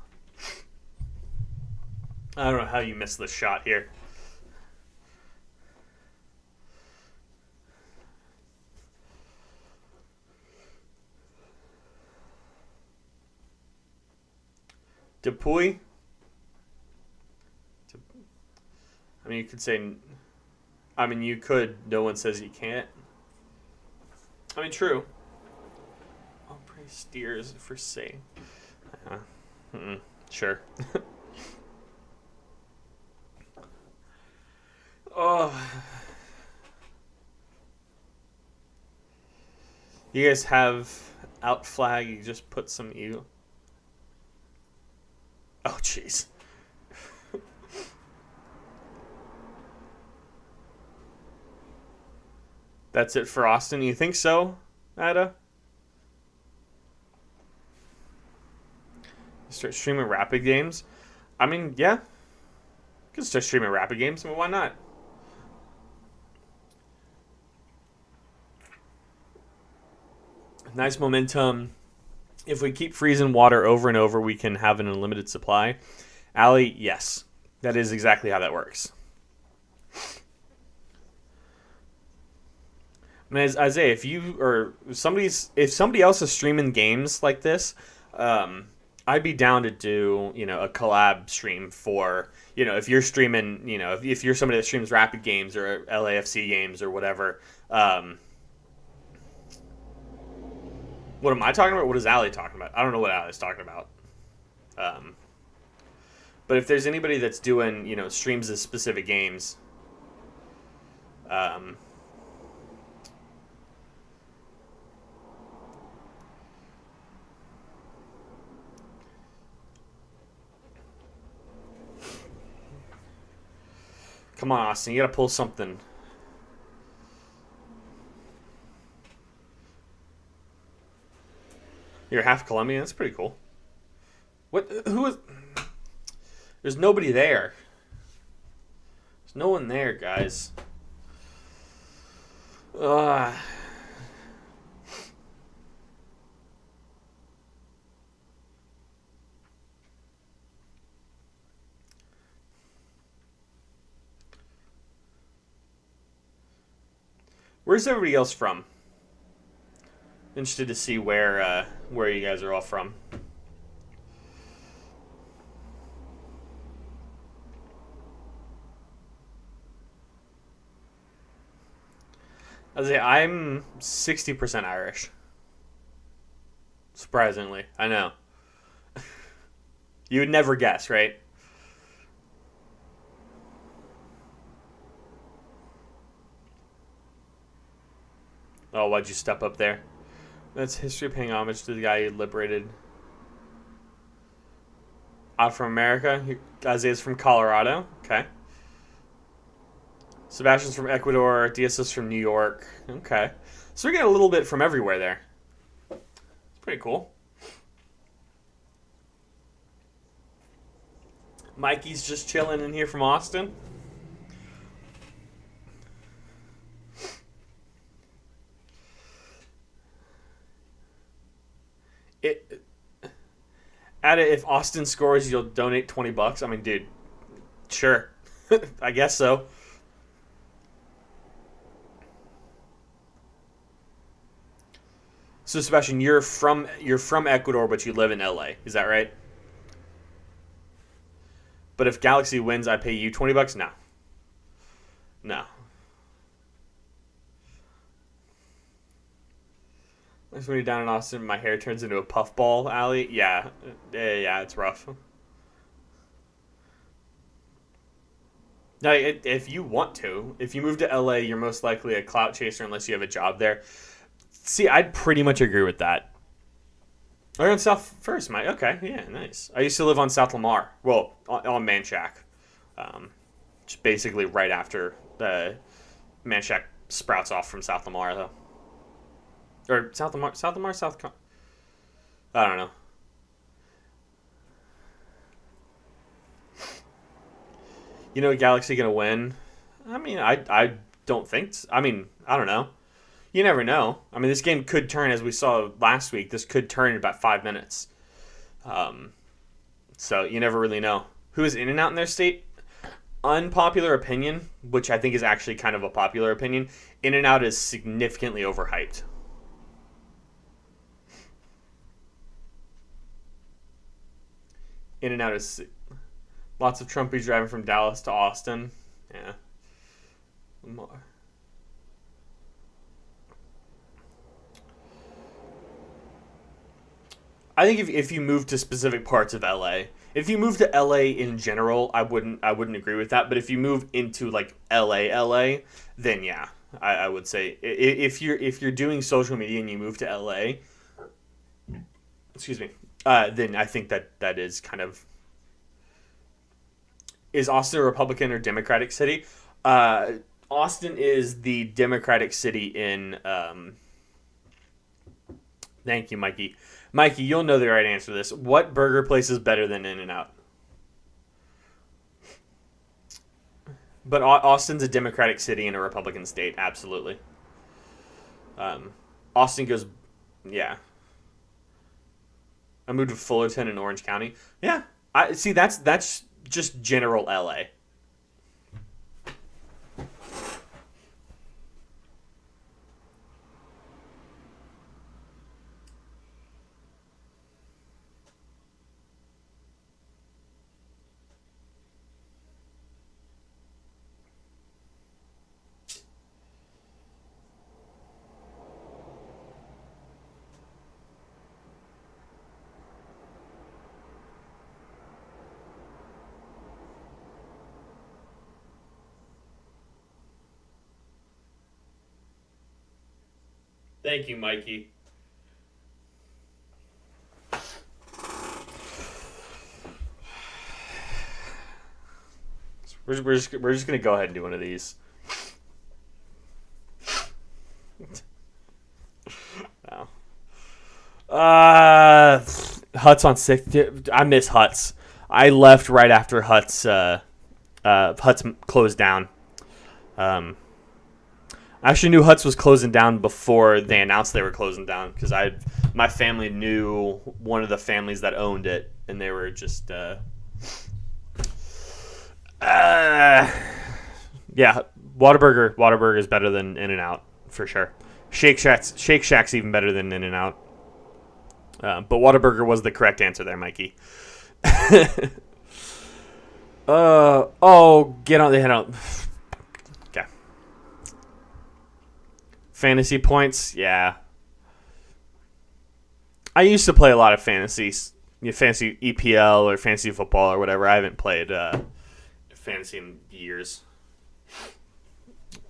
I don't know how you missed this shot here. Dupuy? I mean, you could say... I mean, you could. No one says you can't. I mean, true. Steers for say. Sure. Oh. You guys have out flag. You just put some you. Oh, jeez. That's it for Austin. You think so, Ada? Start streaming rapid games. I mean, yeah. You can start streaming rapid games. I mean, why not? Nice momentum. If we keep freezing water over and over, we can have an unlimited supply. Allie, yes. That is exactly how that works. I mean, Isaiah, if somebody else is streaming games like this, I'd be down to do, a collab stream for, if you're streaming, if you're somebody that streams rapid games or LAFC games or whatever. What am I talking about? What is Allie talking about? I don't know what Allie's talking about. But if there's anybody that's doing, streams of specific games, um, come on, Austin, you gotta pull something. You're half Colombian. That's pretty cool. What? Who is? There's nobody there. There's no one there, guys. Ugh. Where's everybody else from? Interested to see where you guys are all from. I'm 60% Irish. Surprisingly, I know. You would never guess, right? Oh, why'd you step up there? That's history paying homage to the guy who liberated. Out from America. Isaiah's from Colorado. Okay. Sebastian's from Ecuador. Diaz is from New York. Okay. So we're getting a little bit from everywhere there. It's pretty cool. Mikey's just chilling in here from Austin. If Austin scores, you'll donate $20. I mean, dude, sure. I guess so. So Sebastian, you're from Ecuador, but you live in LA. Is that right? But if Galaxy wins, I pay you $20? No. No. When you're down in Austin, my hair turns into a puffball alley. Yeah, it's rough. Now, if you want to, if you move to LA, you're most likely a clout chaser unless you have a job there. See, I'd pretty much agree with that. Oh, you're on South First, Mike. Okay, yeah, nice. I used to live on South Lamar. Well, on Manchac. Just basically right after the Manchac sprouts off from South Lamar, though. Or South Lamar, I don't know. Galaxy gonna win? I mean, I don't think. I mean, I don't know. You never know. I mean, this game could turn, as we saw last week. This could turn in about 5 minutes. So you never really know. Who is in and out in their state? Unpopular opinion, which I think is actually kind of a popular opinion. In and out is significantly overhyped. In and out is lots of Trumpies driving from Dallas to Austin. Yeah. I think if you move to specific parts of LA, if you move to LA in general, I wouldn't agree with that. But if you move into like LA, then yeah, I would say if you're doing social media and you move to LA, excuse me, then I think that is kind of. Is Austin a Republican or Democratic city? Austin is the Democratic city in. Thank you, Mikey. Mikey, you'll know the right answer to this. What burger place is better than In-N-Out? But Austin's a Democratic city and a Republican state, absolutely. Austin goes, yeah. I moved to Fullerton in Orange County. Yeah, I see. That's just general LA. Thank you, Mikey. We're just gonna go ahead and do one of these. Wow. Huts on 6th. I miss Huts. I left right after Huts closed down. I actually knew Huts was closing down before they announced they were closing down because my family knew one of the families that owned it, and they were just yeah. Whataburger is better than In-N-Out for sure. Shake Shack's even better than In-N-Out. But Whataburger was the correct answer there, Mikey. Get on the head out. Okay. Fantasy points, yeah. I used to play a lot of fantasy EPL or fantasy football or whatever. I haven't played fantasy in years.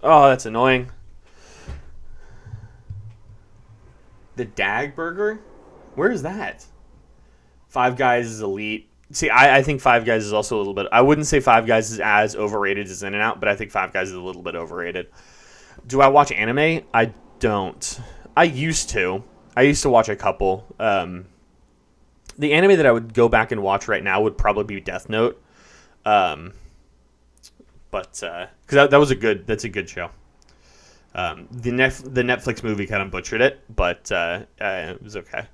Oh, that's annoying. The Dag Burger? Where is that? Five Guys is elite. See, I think Five Guys is also a little bit... I wouldn't say Five Guys is as overrated as In-N-Out, but I think Five Guys is a little bit overrated. Do I watch anime? I don't. I used to. I used to watch a couple. The anime that I would go back and watch right now would probably be Death Note. But because that's a good show. The Netflix movie kind of butchered it, but it was okay.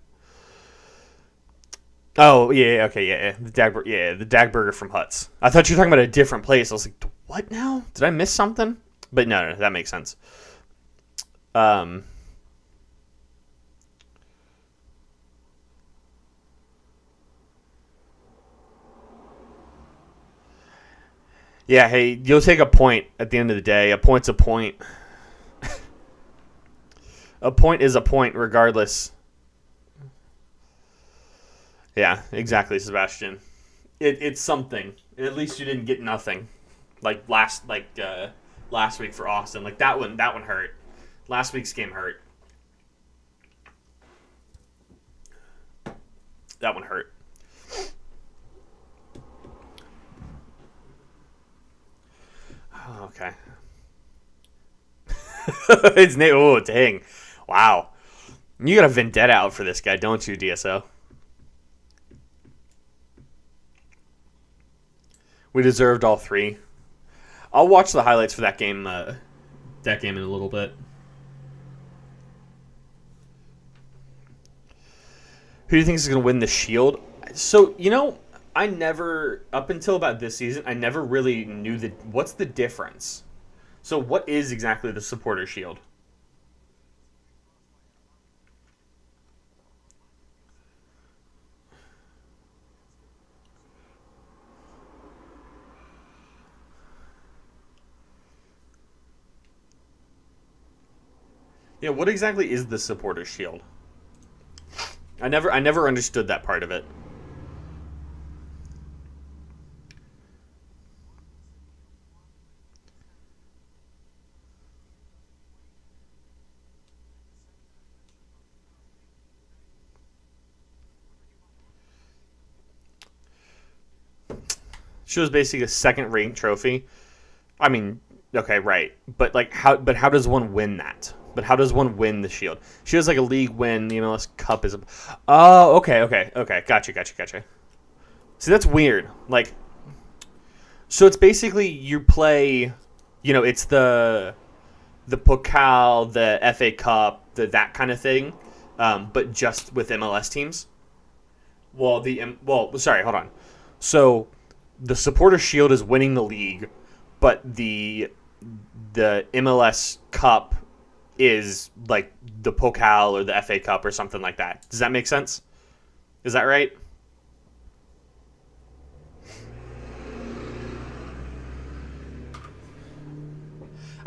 Oh yeah, okay, yeah. The Dag Burger from Huts. I thought you were talking about a different place. I was like, what now? Did I miss something? But no, that makes sense. Yeah, hey, you'll take a point at the end of the day. A point's a point. A point is a point regardless. Yeah, exactly, Sebastian. It's something. At least you didn't get nothing. Like last week for Austin. Like that one hurt. Last week's game hurt. That one hurt. Oh, okay. It's Nate. Oh, dang. Wow. You got a vendetta out for this guy, don't you, DSO? We deserved all three. I'll watch the highlights for that game in a little bit. Who do you think is going to win the Shield? So, I never, up until about this season, I never really knew what's the difference. So what is exactly the Supporter Shield? Yeah, what exactly is the Supporter Shield? I never understood that part of it. Shield is basically a second-ranked trophy. I mean, okay, right, but how does one win that? But how does one win the Shield? Shield's like a league win. The MLS Cup is a... Oh, okay. Gotcha. See, that's weird. So it's basically you play... it's the Pokal, the FA Cup, that kind of thing, but just with MLS teams. Sorry, hold on. So the Supporter Shield is winning the league, but the MLS Cup is like the Pokal or the FA Cup or something like that. Does that make sense? Is that right?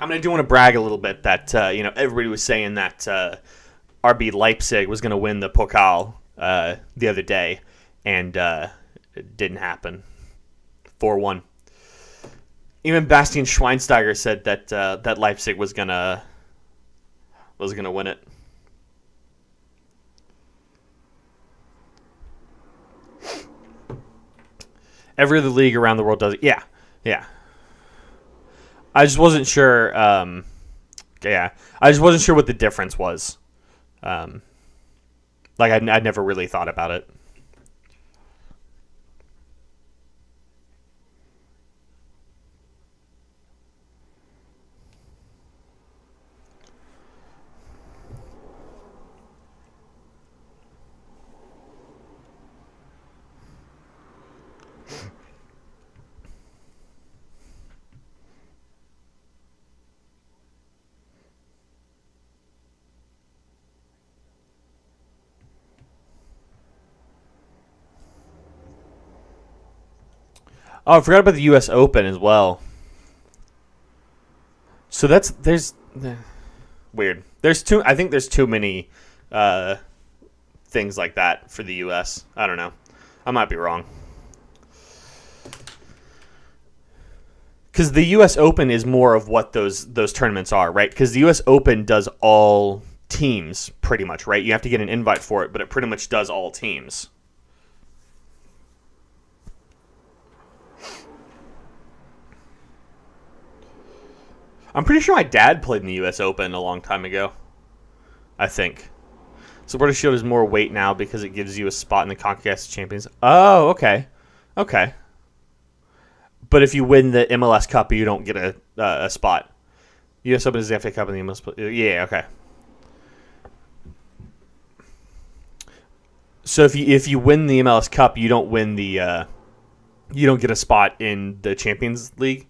I do want to brag a little bit that everybody was saying that RB Leipzig was going to win the Pokal the other day, and it didn't happen. 4-1. Even Bastian Schweinsteiger said that Leipzig was gonna win it. Every other league around the world does it. Yeah, yeah. I just wasn't sure. Yeah, I just wasn't sure what the difference was. Like I'd never really thought about it. Oh, I forgot about the U.S. Open as well. So there's weird. I think there's too many things like that for the U.S. I don't know. I might be wrong. Because the U.S. Open is more of what those tournaments are, right? Because the U.S. Open does all teams pretty much, right? You have to get an invite for it, but it pretty much does all teams. I'm pretty sure my dad played in the U.S. Open a long time ago. I think. Supporter Shield is more weight now because it gives you a spot in the CONCACAF Champions. Oh, okay. Okay. But if you win the MLS Cup, you don't get a spot. U.S. Open is the FA Cup and the MLS. Yeah, okay. So if you win the MLS Cup, you don't win the you don't get a spot in the Champions League.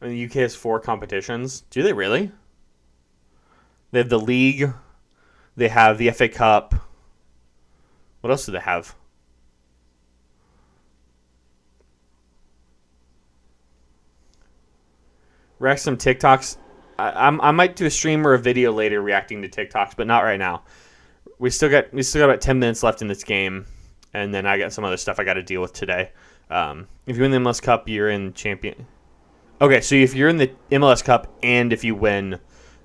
And the UK has 4 competitions. Do they really? They have the league. They have the FA Cup. What else do they have? React some TikToks. I might do a stream or a video later reacting to TikToks, but not right now. We still got about 10 minutes left in this game, and then I got some other stuff I got to deal with today. If you win the MLS Cup, you're in champion. Okay, so if you're in the MLS Cup and if you win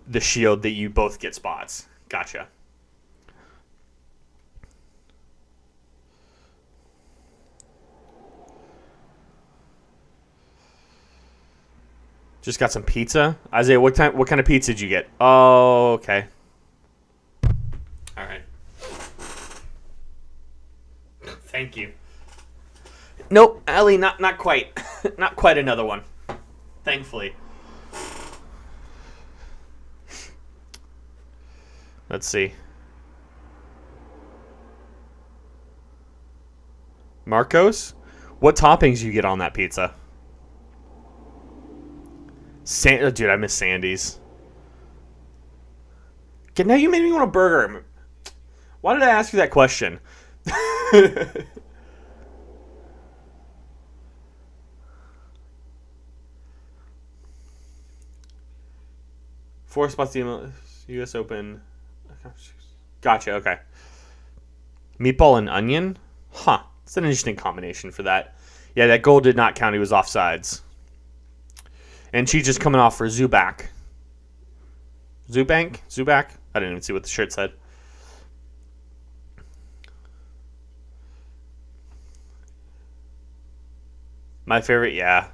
the Shield, that you both get spots. Gotcha. Just got some pizza. Isaiah, what kind of pizza did you get? Oh, okay. All right. Thank you. Nope, Ellie, not quite. Not quite another one. Thankfully. Let's see. Marcos? What toppings you get on that pizza? Dude, I miss Sandy's. Now you made me want a burger. Why did I ask you that question? Four spots the U.S. Open. Gotcha, okay. Meatball and onion? Huh. It's an interesting combination for that. Yeah, that goal did not count. He was offsides. And she's just coming off for Zubac. Zubank? Zubac? I didn't even see what the shirt said. My favorite, yeah.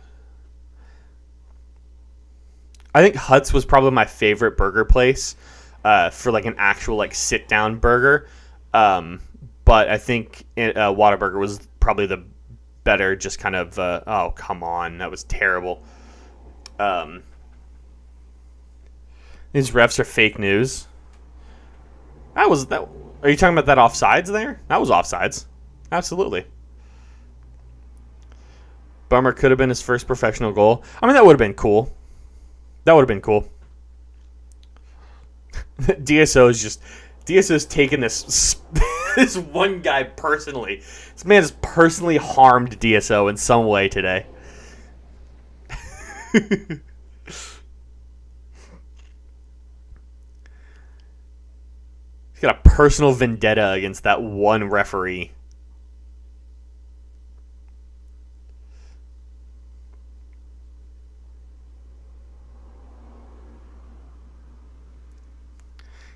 I think Huts was probably my favorite burger place for like an actual like sit down burger. But I think Whataburger was probably the better. Just kind of oh come on, that was terrible. These refs are fake news. Are you talking about that offsides there? That was offsides. Absolutely. Bummer could have been his first professional goal. I mean, that would have been cool. That would have been cool. DSO's taking this this one guy personally. This man has personally harmed DSO in some way today. He's got a personal vendetta against that one referee.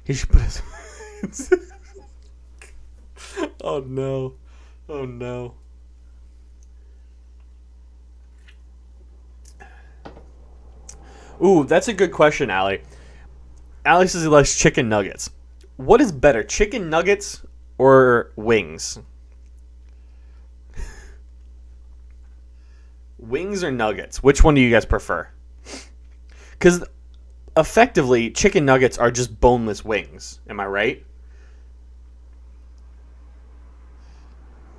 He should put his... Oh, no. Oh no. Ooh, that's a good question, Allie. Allie says he likes chicken nuggets. What is better, chicken nuggets or wings? Wings or nuggets? Which one do you guys prefer? Because effectively, chicken nuggets are just boneless wings. Am I right?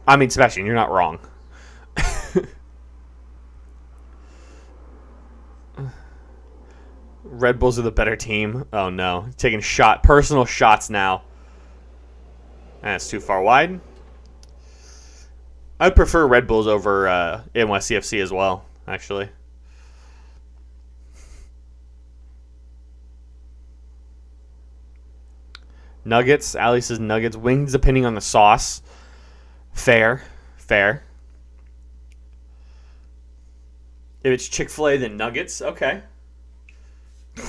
I mean, Sebastian, you're not wrong. Red Bulls are the better team. Oh no, taking personal shots now. That's too far wide. I'd prefer Red Bulls over NYCFC as well, actually. Nuggets. Ali says nuggets. Wings, depending on the sauce. Fair. If it's Chick-fil-A, then nuggets. Okay.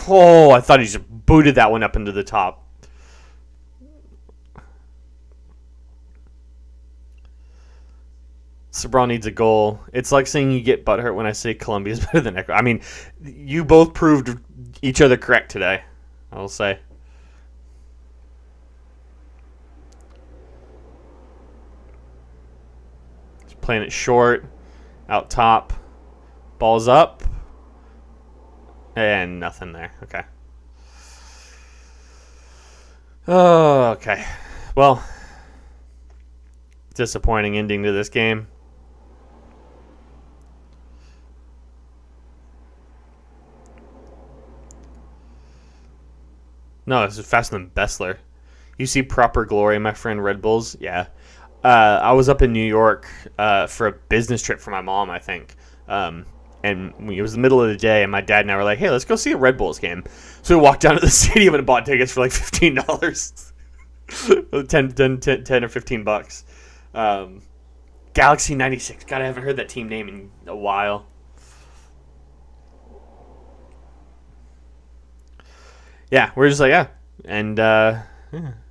Oh, I thought he just booted that one up into the top. Sabral needs a goal. It's like saying you get butthurt when I say Colombia's better than Ecuador. I mean, you both proved each other correct today, I will say. Just playing it short, out top, balls up, and nothing there. Okay. Oh, okay. Well, disappointing ending to this game. No, this is faster than Bessler. You see proper glory, my friend. Red Bulls. Yeah. I was up in New York for a business trip for my mom, I think. And it was the middle of the day, and my dad and I were like, hey, let's go see a Red Bulls game. So we walked down to the stadium and bought tickets for like $15. 10 or 15 bucks. Galaxy 96. God, I haven't heard that team name in a while. Yeah, we're just like, yeah. And, yeah.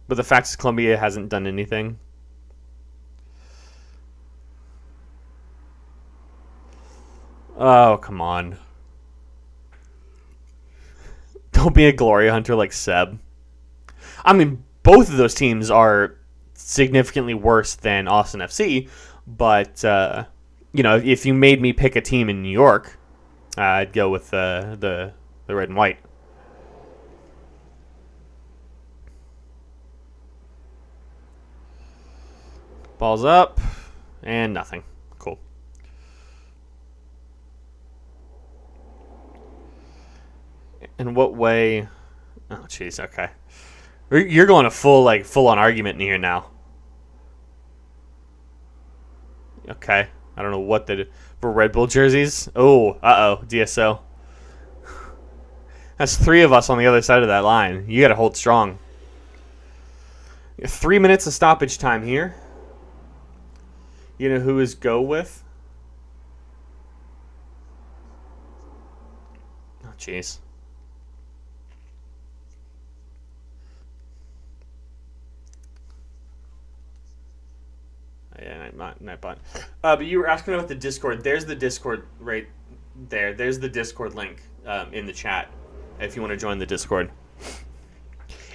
But the fact is Colombia hasn't done anything. Oh, come on. Don't be a glory hunter like Seb. I mean, both of those teams are significantly worse than Austin FC, but, if you made me pick a team in New York, I'd go with the red and white. Balls up, and nothing. Cool. In what way? Oh, jeez. Okay, you're going a full on argument in here now. Okay, I don't know what they did for Red Bull jerseys. Oh, DSO. That's 3 of us on the other side of that line. You got to hold strong. 3 minutes of stoppage time here. You know who is go with? Oh, jeez. Yeah, not bot. But you were asking about the Discord. There's the Discord right there. There's the Discord link in the chat if you want to join the Discord.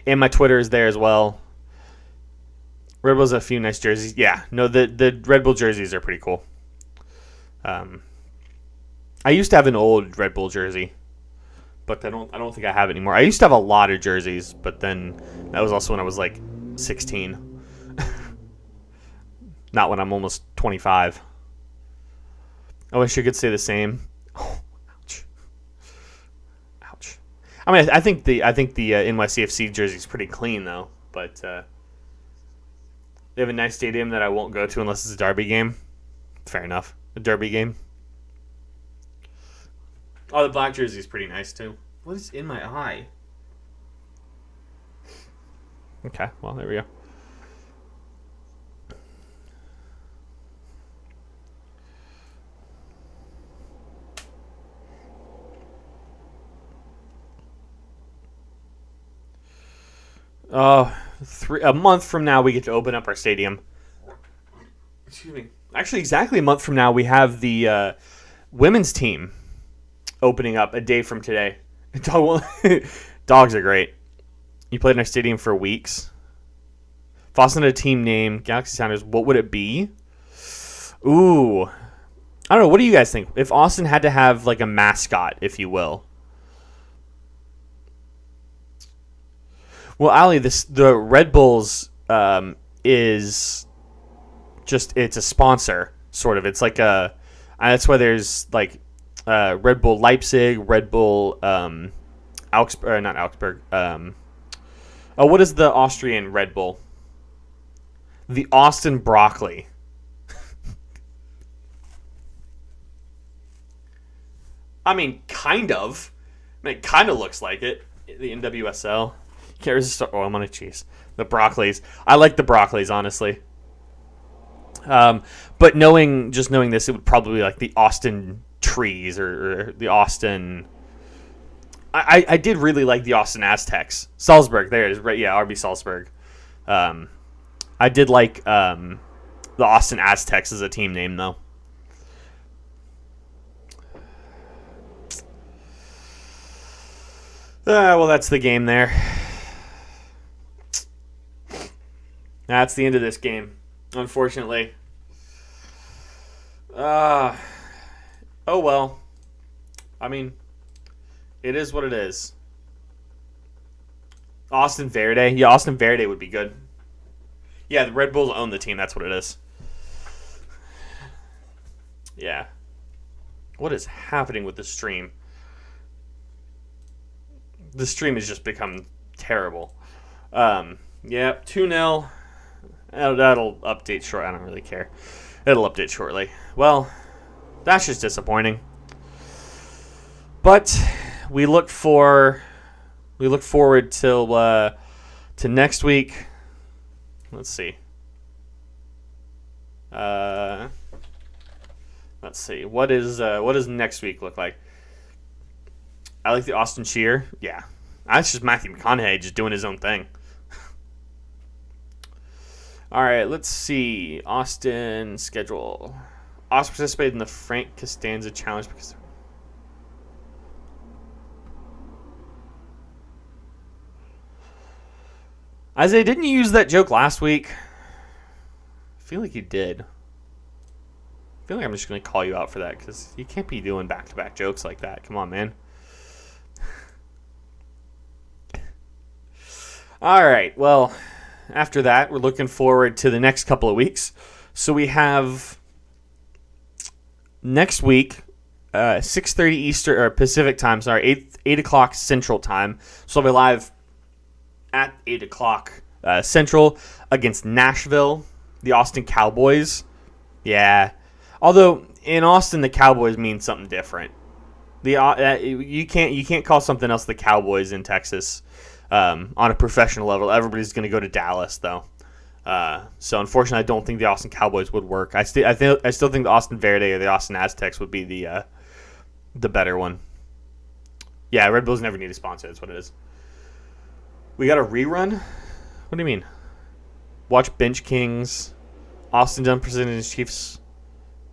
And my Twitter is there as well. Red Bulls have a few nice jerseys. Yeah, no, the Red Bull jerseys are pretty cool. I used to have an old Red Bull jersey, but I don't think I have it anymore. I used to have a lot of jerseys, but then that was also when I was like 16. Not when I'm almost 25. I wish you could say the same. Oh, ouch. I mean, I think the NYCFC jersey is pretty clean though, but they have a nice stadium that I won't go to unless it's a derby game. Fair enough, a derby game. Oh, the black jersey is pretty nice too. What is in my eye? Okay, well there we go. A month from now, we get to open up our stadium. excuse me. Actually, exactly a month from now, we have the women's team opening up a day from today. Dogs are great. You played in our stadium for weeks. If Austin had a team name, Galaxy Sounders, what would it be? Ooh. I don't know. What do you guys think? If Austin had to have like a mascot, if you will. Well, Ali, the Red Bulls is just, it's a sponsor, sort of. It's like a, that's why there's like Red Bull Leipzig, Red Bull Augsburg, not Augsburg. What is the Austrian Red Bull? The Austin Broccoli. I mean, kind of. I mean, it kind of looks like it. The NWSL. Can't resist. Oh, I'm on a cheese. The Broccolis. I like the Broccolis, honestly. But knowing this, it would probably be like the Austin Trees or the Austin. I did really like the Austin Aztecs. Salzburg, there it is. Right, yeah, RB Salzburg. I did like the Austin Aztecs as a team name, though. Well, that's the game there. That's the end of this game, unfortunately. Oh, well. I mean, it is what it is. Austin Verde. Yeah, Austin Verde would be good. Yeah, the Red Bulls own the team. That's what it is. Yeah. What is happening with the stream? The stream has just become terrible. Yeah, 2-0. That'll update short. I don't really care. It'll update shortly. Well, that's just disappointing. But we look forward till to next week. Let's see. Let's see. What does next week look like? I like the Austin cheer. Yeah. That's just Matthew McConaughey just doing his own thing. All right, let's see. Austin schedule. Austin participated in the Frank Costanza Challenge because Isaiah, didn't you use that joke last week? I feel like you did. I feel like I'm just going to call you out for that because you can't be doing back-to-back jokes like that. Come on, man. All right, well, after that, we're looking forward to the next couple of weeks. So we have next week, 6:30 Eastern or Pacific time. Sorry, 8 o'clock Central time. So I'll be live at 8 o'clock Central against Nashville, the Austin Cowboys. Yeah, although in Austin the Cowboys mean something different. You can't call something else the Cowboys in Texas. On a professional level, everybody's going to go to Dallas, though. So unfortunately, I don't think the Austin Cowboys would work. I still think the Austin Verde or the Austin Aztecs would be the better one. Yeah, Red Bulls never need a sponsor. That's what it is. We got a rerun. What do you mean? Watch Bench Kings. Austin done presenting his Chiefs.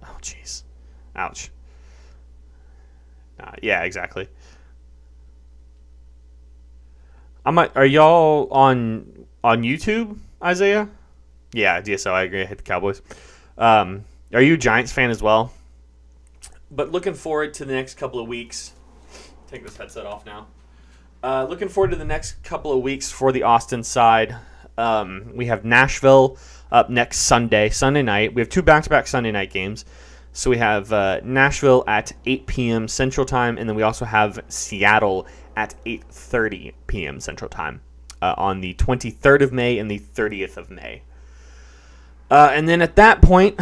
Oh, jeez. Ouch. Yeah, exactly. Are y'all on YouTube, Isaiah? Yeah, DSO, I agree. I hate the Cowboys. Are you a Giants fan as well? But looking forward to the next couple of weeks. Take this headset off now. Looking forward to the next couple of weeks for the Austin side. We have Nashville up next Sunday night. We have 2 back-to-back Sunday night games. So we have Nashville at 8 p.m. Central Time, and then we also have Seattle at 8:30 p.m. Central Time on the 23rd of May and the 30th of May. And then at that point,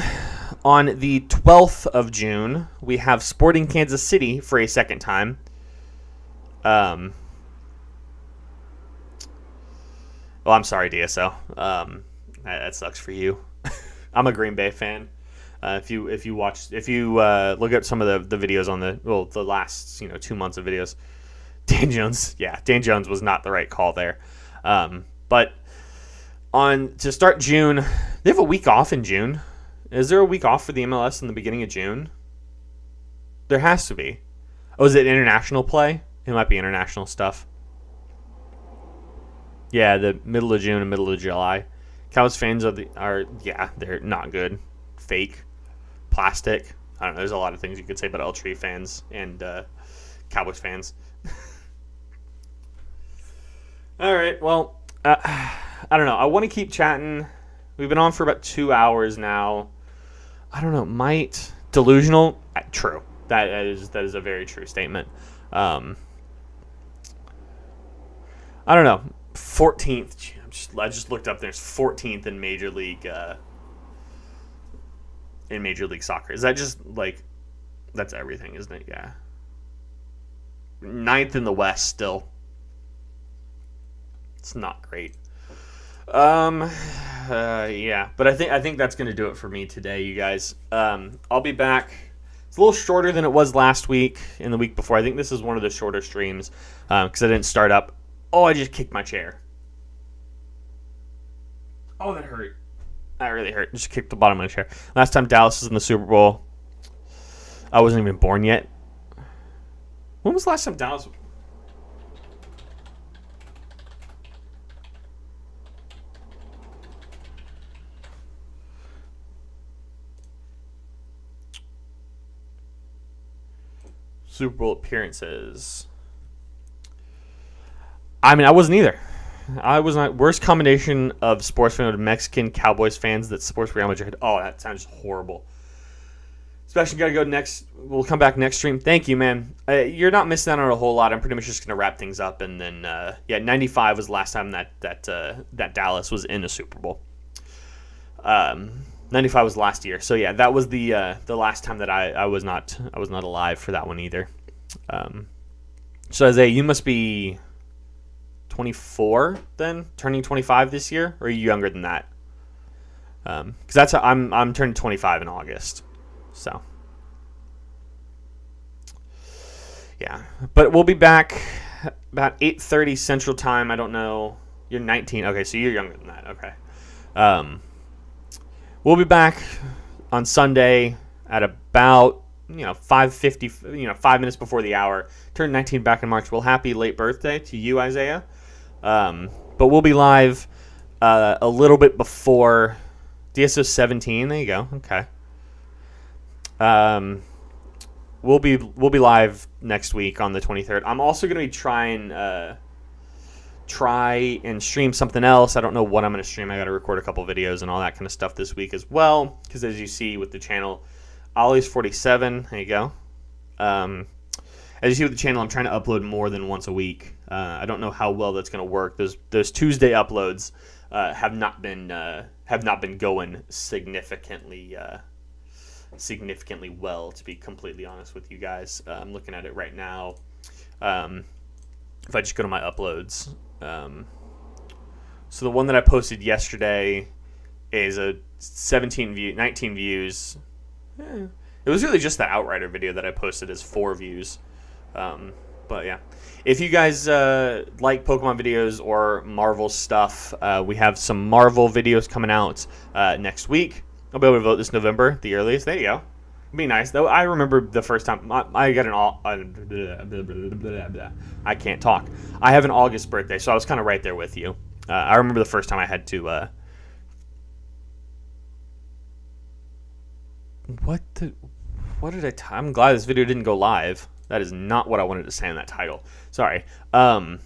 on the 12th of June, we have Sporting Kansas City for a second time. Well, I'm sorry, DSO. That sucks for you. I'm a Green Bay fan. If you look at some of the videos on the last 2 months of videos, Dan Jones was not the right call there. But to start June, they have a week off in June. Is there a week off for the MLS in the beginning of June? There has to be. Oh, is it international play? It might be international stuff. Yeah, the middle of June and middle of July. Cowboys fans they're not good. Fake. Plastic. I don't know. There's a lot of things you could say about L-Tree fans and Cowboys fans. All right. Well, I don't know. I want to keep chatting. We've been on for about 2 hours now. I don't know. Delusional? True. That is a very true statement. I don't know. 14th. I just looked up. There's 14th in Major League Soccer. Is that just like that's everything, isn't it? Yeah. 9th in the West still. It's not great. Yeah, but I think that's gonna do it for me today, you guys. I'll be back. It's a little shorter than it was last week and the week before. I think this is one of the shorter streams because I didn't start up. Oh, I just kicked my chair. Oh, that hurt. That really hurt. Just kicked the bottom of my chair. Last time Dallas was in the Super Bowl, I wasn't even born yet. When was the last time Dallas? Super Bowl appearances. I mean, I wasn't either. I was not. Worst combination of sports fan with Mexican Cowboys fans that supports Real Madrid. Oh, that sounds horrible. Sebastian, got to go next. We'll come back next stream. Thank you, man. You're not missing out on a whole lot. I'm pretty much just going to wrap things up. And then, 95 was the last time that Dallas was in a Super Bowl. 95 was last year. So, yeah, that was the last time that I was not alive for that one either. So, Isaiah, you must be 24 then, turning 25 this year, or are you younger than that? Because I'm turning 25 in August, so yeah. But we'll be back about 8:30 Central Time. I don't know. You're 19. Okay, so you're younger than that. Okay. We'll be back on Sunday at about 5:50. 5 minutes before the hour. Turned 19 back in March. Well, happy late birthday to you, Isaiah. But we'll be live a little bit before DSO 17. There you go. Okay. We'll be live next week on the 23rd. I'm also going to be try and stream something else. I don't know what I'm going to stream. I got to record a couple videos and all that kind of stuff this week as well. Because as you see with the channel, Ollie's 47. There you go. As you see with the channel, I'm trying to upload more than once a week. I don't know how well that's going to work. Those Tuesday uploads have not been going significantly well, to be completely honest with you guys. I'm looking at it right now. If I just go to my uploads, so the one that I posted yesterday is a 19 views. It was really just the Outrider video that I posted as 4 views. But yeah, if you guys like Pokemon videos or Marvel stuff, we have some Marvel videos coming out next week. I'll be able to vote this November, the earliest. There you go. It'd be nice, though. I remember the first time I got I can't talk. I have an August birthday, so I was kind of right there with you. I remember the first time I had to. I'm glad this video didn't go live. That is not what I wanted to say in that title. Sorry. Yeah,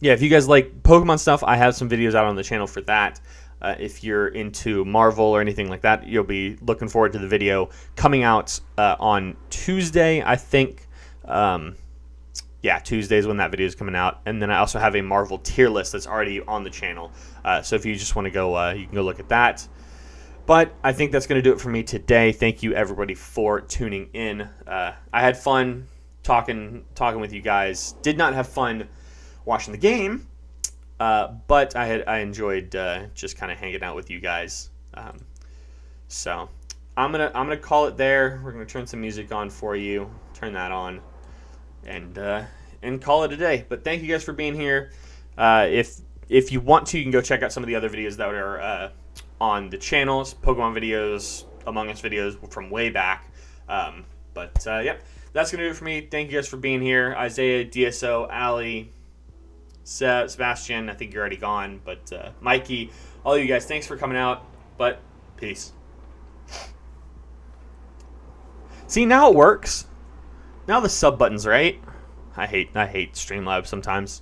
if you guys like Pokemon stuff, I have some videos out on the channel for that. If you're into Marvel or anything like that, you'll be looking forward to the video coming out on Tuesday, I think. Yeah, Tuesday is when that video is coming out. And then I also have a Marvel tier list that's already on the channel. So if you just want to go, you can go look at that. But I think that's going to do it for me today. Thank you, everybody, for tuning in. I had fun talking with you guys. Did not have fun watching the game, but I enjoyed just kind of hanging out with you guys. So I'm gonna call it there. We're gonna turn some music on for you. Turn that on, and call it a day. But thank you guys for being here. If you want to, you can go check out some of the other videos that are on the channels, Pokemon videos, Among Us videos from way back. Yep, that's going to do it for me. Thank you guys for being here. Isaiah, DSO, Ali, Sebastian, I think you're already gone. But Mikey, all of you guys, thanks for coming out. But peace. See, now it works. Now the sub button's right. I hate Streamlabs sometimes.